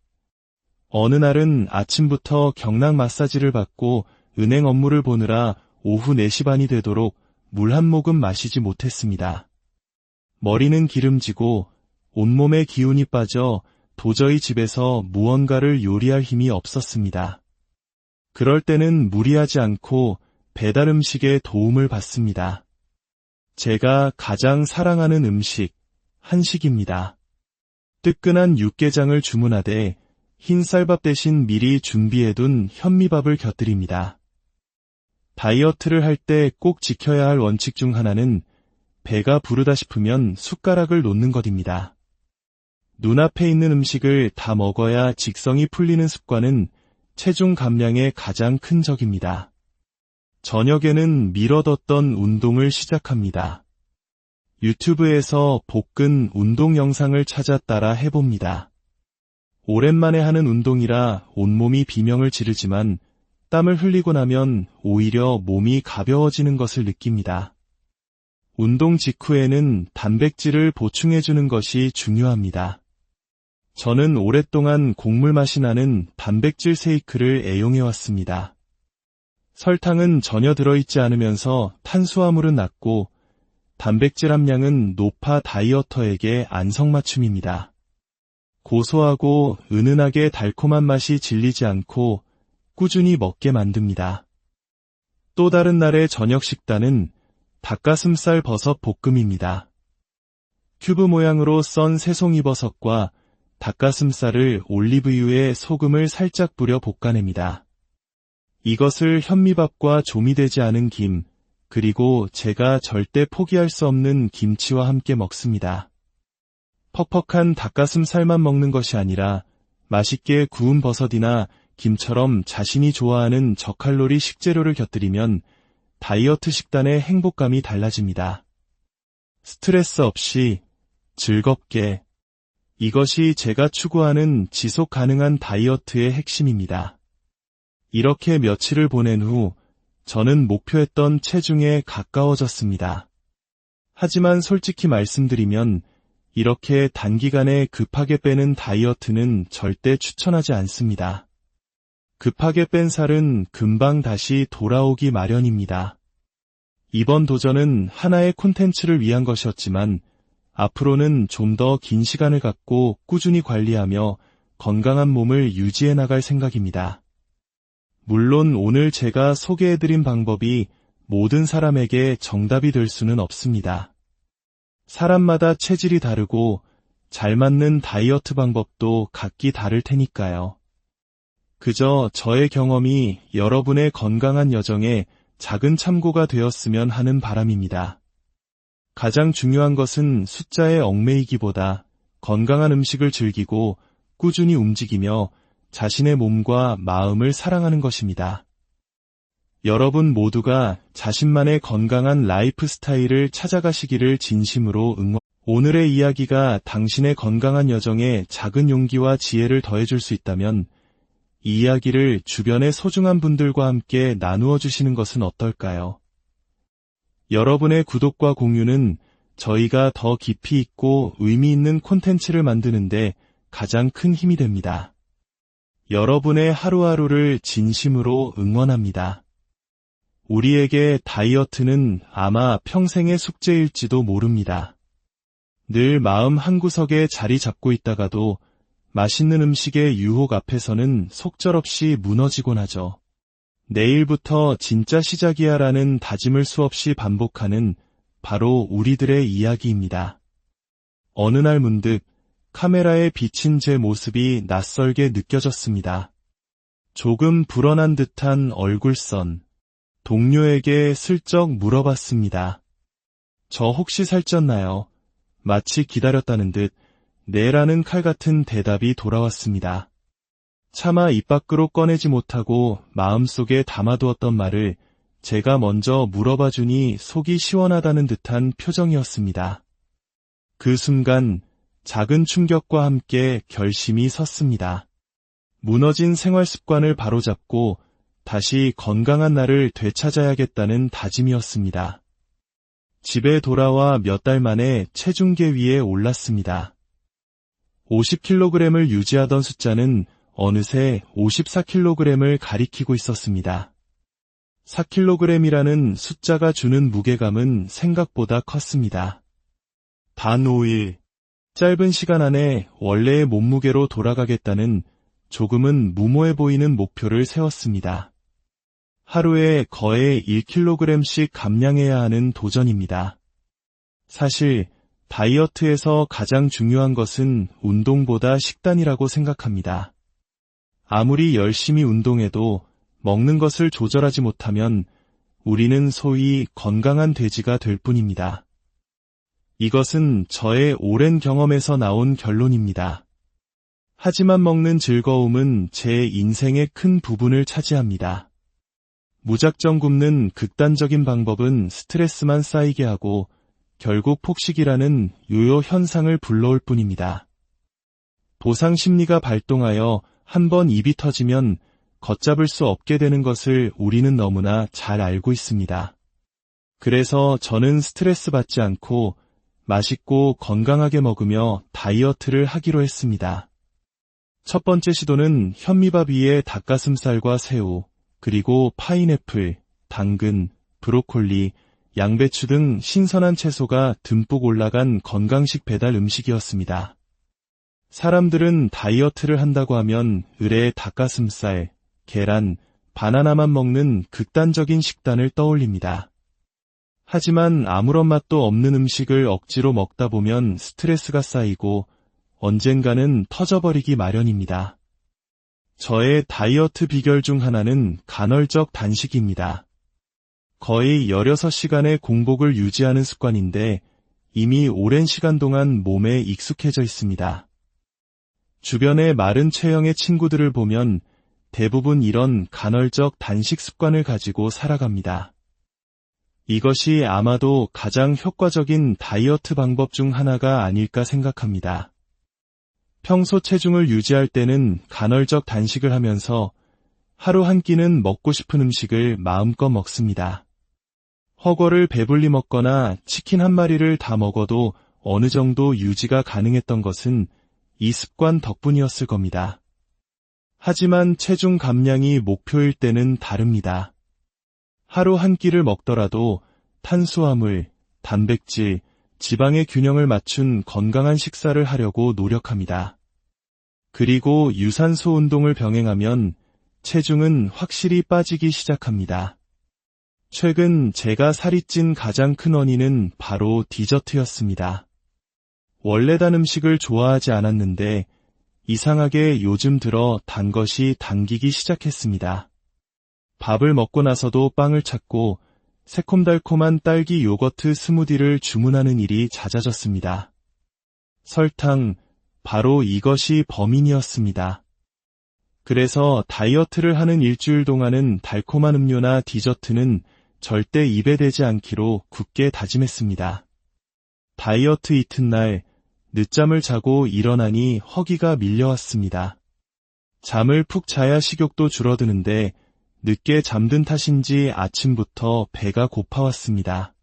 어느 날은 아침부터 경락 마사지를 받고 은행 업무를 보느라 오후 4시 반이 되도록 물 한 모금 마시지 못했습니다. 머리는 기름지고 온몸에 기운이 빠져 도저히 집에서 무언가를 요리할 힘이 없었습니다. 그럴 때는 무리하지 않고 배달 음식의 도움을 받습니다. 제가 가장 사랑하는 음식, 한식입니다. 뜨끈한 육개장을 주문하되 흰 쌀밥 대신 미리 준비해둔 현미밥을 곁들입니다. 다이어트를 할 때 꼭 지켜야 할 원칙 중 하나는 배가 부르다 싶으면 숟가락을 놓는 것입니다. 눈앞에 있는 음식을 다 먹어야 직성이 풀리는 습관은 체중 감량의 가장 큰 적입니다. 저녁에는 미뤄뒀던 운동을 시작합니다. 유튜브에서 볶은 운동 영상을 찾아 따라 해봅니다. 오랜만에 하는 운동이라 온몸이 비명을 지르지만 땀을 흘리고 나면 오히려 몸이 가벼워지는 것을 느낍니다. 운동 직후에는 단백질을 보충해주는 것이 중요합니다. 저는 오랫동안 곡물 맛이 나는 단백질 쉐이크를 애용해왔습니다. 설탕은 전혀 들어있지 않으면서 탄수화물은 낮고 단백질 함량은 높아 다이어터에게 안성맞춤입니다. 고소하고 은은하게 달콤한 맛이 질리지 않고 꾸준히 먹게 만듭니다. 또 다른 날의 저녁 식단은 닭가슴살 버섯 볶음입니다. 큐브 모양으로 썬 새송이버섯과 닭가슴살을 올리브유에 소금을 살짝 뿌려 볶아냅니다. 이것을 현미밥과 조미되지 않은 김, 그리고 제가 절대 포기할 수 없는 김치와 함께 먹습니다. 퍽퍽한 닭가슴살만 먹는 것이 아니라 맛있게 구운 버섯이나 김처럼 자신이 좋아하는 저칼로리 식재료를 곁들이면 다이어트 식단의 행복감이 달라집니다. 스트레스 없이 즐겁게, 이것이 제가 추구하는 지속 가능한 다이어트의 핵심입니다. 이렇게 며칠을 보낸 후 저는 목표했던 체중에 가까워졌습니다. 하지만 솔직히 말씀드리면 이렇게 단기간에 급하게 빼는 다이어트는 절대 추천하지 않습니다. 급하게 뺀 살은 금방 다시 돌아오기 마련입니다. 이번 도전은 하나의 콘텐츠를 위한 것이었지만 앞으로는 좀 더 긴 시간을 갖고 꾸준히 관리하며 건강한 몸을 유지해 나갈 생각입니다. 물론 오늘 제가 소개해드린 방법이 모든 사람에게 정답이 될 수는 없습니다. 사람마다 체질이 다르고 잘 맞는 다이어트 방법도 각기 다를 테니까요. 그저 저의 경험이 여러분의 건강한 여정에 작은 참고가 되었으면 하는 바람입니다. 가장 중요한 것은 숫자에 얽매이기보다 건강한 음식을 즐기고 꾸준히 움직이며 자신의 몸과 마음을 사랑하는 것입니다. 여러분 모두가 자신만의 건강한 라이프 스타일을 찾아가시기를 진심으로 응원. 오늘의 이야기가 당신의 건강한 여정에 작은 용기와 지혜를 더해줄 수 있다면 이 이야기를 주변의 소중한 분들과 함께 나누어 주시는 것은 어떨까요? 여러분의 구독과 공유는 저희가 더 깊이 있고 의미 있는 콘텐츠를 만드는데 가장 큰 힘이 됩니다. 여러분의 하루하루를 진심으로 응원합니다. 우리에게 다이어트는 아마 평생의 숙제일지도 모릅니다. 늘 마음 한구석에 자리 잡고 있다가도 맛있는 음식의 유혹 앞에서는 속절없이 무너지곤 하죠. 내일부터 진짜 시작이야 라는 다짐을 수없이 반복하는 바로 우리들의 이야기입니다. 어느 날 문득 카메라에 비친 제 모습이 낯설게 느껴졌습니다. 조금 불어난 듯한 얼굴선. 동료에게 슬쩍 물어봤습니다. 저 혹시 살쪘나요? 마치 기다렸다는 듯 네라는 칼 같은 대답이 돌아왔습니다. 차마 입 밖으로 꺼내지 못하고 마음속에 담아두었던 말을 제가 먼저 물어봐주니 속이 시원하다는 듯한 표정이었습니다. 그 순간 작은 충격과 함께 결심이 섰습니다. 무너진 생활 습관을 바로잡고 다시 건강한 나를 되찾아야겠다는 다짐이었습니다. 집에 돌아와 몇 달 만에 체중계 위에 올랐습니다. 50kg을 유지하던 숫자는 어느새 54kg을 가리키고 있었습니다. 4kg이라는 숫자가 주는 무게감은 생각보다 컸습니다. 단 5일, 짧은 시간 안에 원래의 몸무게로 돌아가겠다는 조금은 무모해 보이는 목표를 세웠습니다. 하루에 거의 1kg씩 감량해야 하는 도전입니다. 사실 다이어트에서 가장 중요한 것은 운동보다 식단이라고 생각합니다. 아무리 열심히 운동해도 먹는 것을 조절하지 못하면 우리는 소위 건강한 돼지가 될 뿐입니다. 이것은 저의 오랜 경험에서 나온 결론입니다. 하지만 먹는 즐거움은 제 인생의 큰 부분을 차지합니다. 무작정 굶는 극단적인 방법은 스트레스만 쌓이게 하고 결국 폭식이라는 요요 현상을 불러올 뿐입니다. 보상 심리가 발동하여 한번 입이 터지면 걷잡을 수 없게 되는 것을 우리는 너무나 잘 알고 있습니다. 그래서 저는 스트레스 받지 않고 맛있고 건강하게 먹으며 다이어트를 하기로 했습니다. 첫 번째 시도는 현미밥 위에 닭가슴살과 새우, 그리고 파인애플, 당근, 브로콜리, 양배추 등 신선한 채소가 듬뿍 올라간 건강식 배달 음식이었습니다. 사람들은 다이어트를 한다고 하면 의뢰의 닭가슴살, 계란, 바나나만 먹는 극단적인 식단을 떠올립니다. 하지만 아무런 맛도 없는 음식을 억지로 먹다 보면 스트레스가 쌓이고 언젠가는 터져버리기 마련입니다. 저의 다이어트 비결 중 하나는 간헐적 단식입니다. 거의 16시간의 공복을 유지하는 습관인데 이미 오랜 시간 동안 몸에 익숙해져 있습니다. 주변의 마른 체형의 친구들을 보면 대부분 이런 간헐적 단식 습관을 가지고 살아갑니다. 이것이 아마도 가장 효과적인 다이어트 방법 중 하나가 아닐까 생각합니다. 평소 체중을 유지할 때는 간헐적 단식을 하면서 하루 한 끼는 먹고 싶은 음식을 마음껏 먹습니다. 허거를 배불리 먹거나 치킨 한 마리를 다 먹어도 어느 정도 유지가 가능했던 것은 이 습관 덕분이었을 겁니다. 하지만 체중 감량이 목표일 때는 다릅니다. 하루 한 끼를 먹더라도 탄수화물, 단백질, 지방의 균형을 맞춘 건강한 식사를 하려고 노력합니다. 그리고 유산소 운동을 병행하면 체중은 확실히 빠지기 시작합니다. 최근 제가 살이 찐 가장 큰 원인은 바로 디저트였습니다. 원래 단 음식을 좋아하지 않았는데 이상하게 요즘 들어 단 것이 당기기 시작했습니다. 밥을 먹고 나서도 빵을 찾고 새콤달콤한 딸기 요거트 스무디를 주문하는 일이 잦아졌습니다. 설탕, 바로 이것이 범인이었습니다. 그래서 다이어트를 하는 일주일 동안은 달콤한 음료나 디저트는 절대 입에 대지 않기로 굳게 다짐했습니다. 다이어트 이튿날 늦잠을 자고 일어나니 허기가 밀려왔습니다. 잠을 푹 자야 식욕도 줄어드는데 늦게 잠든 탓인지 아침부터 배가 고파왔습니다.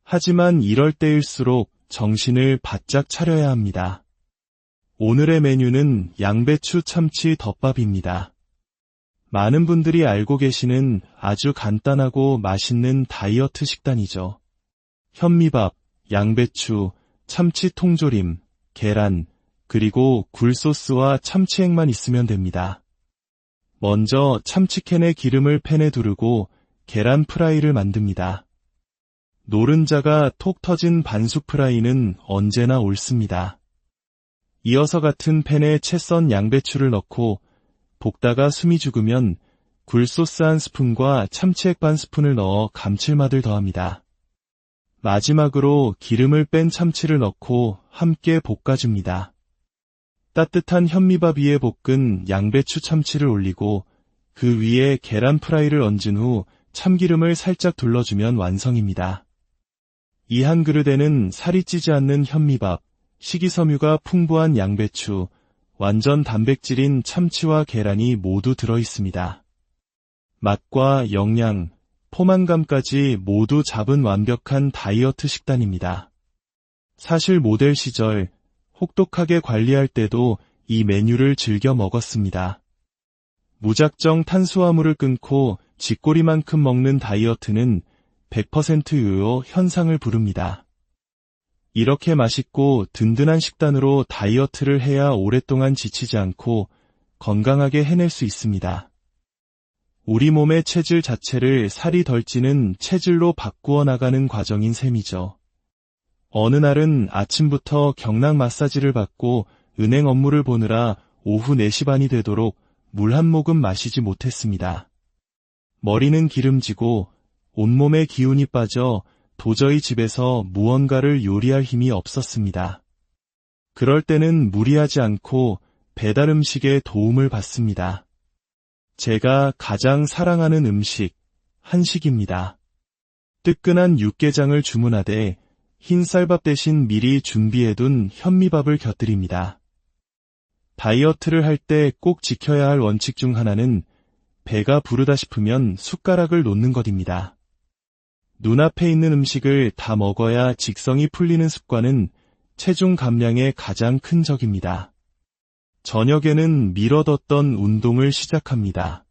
하지만 이럴 때일수록 정신을 바짝 차려야 합니다. 오늘의 메뉴는 양배추 참치 덮밥입니다. 많은 분들이 알고 계시는 아주 간단하고 맛있는 다이어트 식단이죠. 현미밥, 양배추, 참치 통조림, 계란, 그리고 굴소스와 참치액만 있으면 됩니다. 먼저 참치캔에 기름을 팬에 두르고 계란 프라이를 만듭니다. 노른자가 톡 터진 반숙 프라이는 언제나 옳습니다. 이어서 같은 팬에 채 썬 양배추를 넣고 볶다가 숨이 죽으면 굴소스 한 스푼과 참치액 반 스푼을 넣어 감칠맛을 더합니다. 마지막으로 기름을 뺀 참치를 넣고 함께 볶아줍니다. 따뜻한 현미밥 위에 볶은 양배추 참치를 올리고 그 위에 계란 프라이를 얹은 후 참기름을 살짝 둘러주면 완성입니다. 이 한 그릇에는 살이 찌지 않는 현미밥, 식이섬유가 풍부한 양배추, 완전 단백질인 참치와 계란이 모두 들어있습니다. 맛과 영양, 포만감까지 모두 잡은 완벽한 다이어트 식단입니다. 사실 모델 시절 혹독하게 관리할 때도 이 메뉴를 즐겨 먹었습니다. 무작정 탄수화물을 끊고 쥐꼬리만큼 먹는 다이어트는 100% 요요 현상을 부릅니다. 이렇게 맛있고 든든한 식단으로 다이어트를 해야 오랫동안 지치지 않고 건강하게 해낼 수 있습니다. 우리 몸의 체질 자체를 살이 덜 찌는 체질로 바꾸어 나가는 과정인 셈이죠. 어느 날은 아침부터 경락 마사지를 받고 은행 업무를 보느라 오후 4시 반이 되도록 물 한 모금 마시지 못했습니다. 머리는 기름지고 온몸에 기운이 빠져 도저히 집에서 무언가를 요리할 힘이 없었습니다. 그럴 때는 무리하지 않고 배달 음식의 도움을 받습니다. 제가 가장 사랑하는 음식, 한식입니다. 뜨끈한 육개장을 주문하되 흰 쌀밥 대신 미리 준비해둔 현미밥을 곁들입니다. 다이어트를 할 때 꼭 지켜야 할 원칙 중 하나는 배가 부르다 싶으면 숟가락을 놓는 것입니다. 눈앞에 있는 음식을 다 먹어야 직성이 풀리는 습관은 체중 감량의 가장 큰 적입니다. 저녁에는 미뤄뒀던 운동을 시작합니다.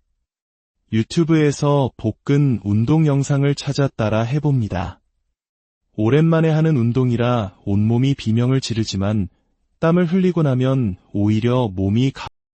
유튜브에서 복근 운동 영상을 찾아 따라 해봅니다. 오랜만에 하는 운동이라 온몸이 비명을 지르지만 땀을 흘리고 나면 오히려 몸이